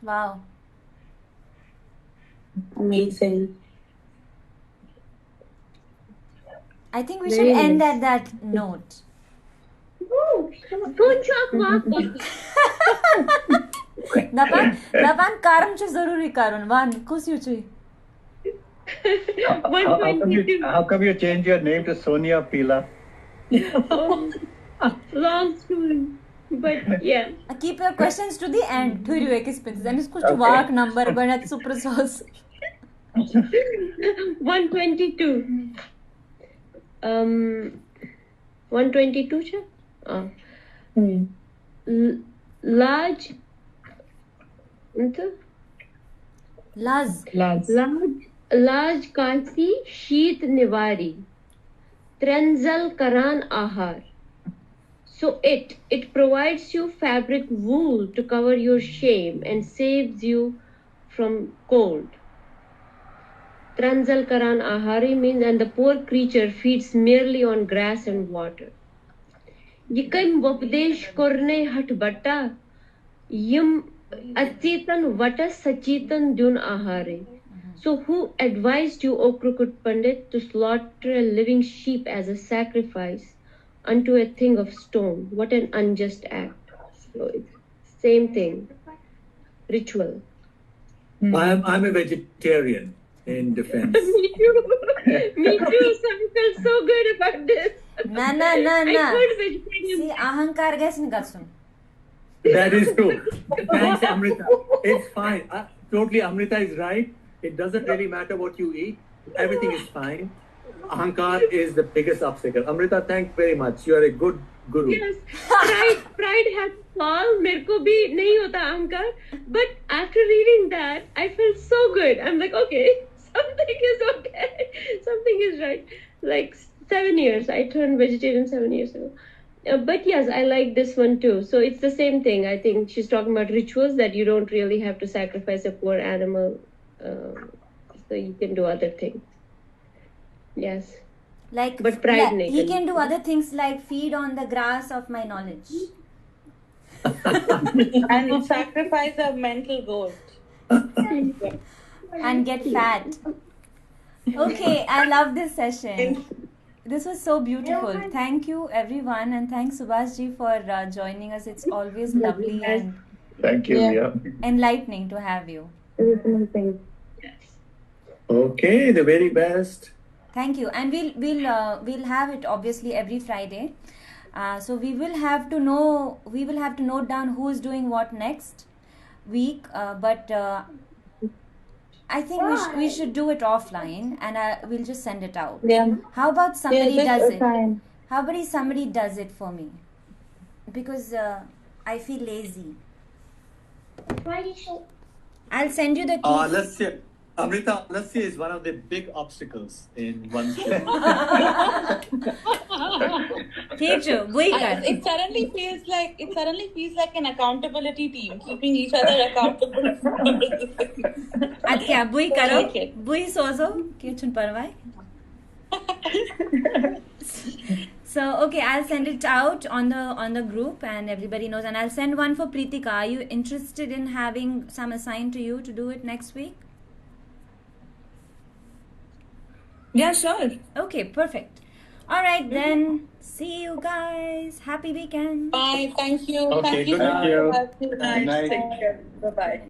Wow. Amazing. I think we should end at that note. Dapan karam chu zaruri karun. One, kusiu chui. How come you change your name to Sonia Pila? Long story. But yeah. Keep your questions to the end. Thuriu expenses. And it's kuch Vaakh number banat super sauce. 122. 122 cha? Large. Large kasi sheet nivari. Trenzal karan ahar. So it provides you fabric wool to cover your shame and saves you from cold. Tranzal karan ahari means, and the poor creature feeds merely on grass and water. Yikim vopdesh korne hat bata yim achetan vata sachetan dun ahare. So who advised you, O crooked Pandit, to slaughter a living sheep as a sacrifice unto a thing of stone? What an unjust act. So it's same thing. Ritual. I'm a vegetarian in defense. Me too. Me too. So I felt so good about this. Na. I heard vegetarian. See, ahankar gas nikasun. That is true. Thanks, Amrita. It's fine. Totally, Amrita is right. It doesn't really matter what you eat. Everything is fine. Ahankar is the biggest obstacle. Amrita, thank very much. You are a good guru. Yes. Pride has fall. Mere ko bhi nahi hota ahankar. But after reading that, I felt so good. I'm like, okay, something is okay. Something is right. Like 7 years. I turned vegetarian 7 years ago. But yes, I like this one too. So it's the same thing. I think she's talking about rituals that you don't really have to sacrifice a poor animal. So you can do other things. Yes. But pride he can do other things like feed on the grass of my knowledge. And sacrifice a mental goat. And get fat. Okay, I love this session. This was so beautiful. Thank you everyone, and thanks Subhash ji for joining us. It's always lovely and thank you, enlightening to have you. Okay, the very best. Thank you, and we'll have it obviously every Friday. So we will have to note down who is doing what next week. But I think we should do it offline, and we'll just send it out. Yeah. How about somebody does it? Fine. How about somebody does it for me? Because I feel lazy. I'll send you the key. Let's see. Amrita, let's see, is one of the big obstacles in one show. It suddenly feels like an accountability team, keeping each other accountable. Adkya, bui karo, bui sozo, kyun parwai. So okay, I'll send it out on the group, and everybody knows. And I'll send one for Preetika. Are you interested in having some assigned to you to do it next week? Yeah, sure. Okay, perfect. All right, then. See you guys. Happy weekend. Bye. Thank you. Okay, Thank you. good night. Good night. Take care. Bye-bye.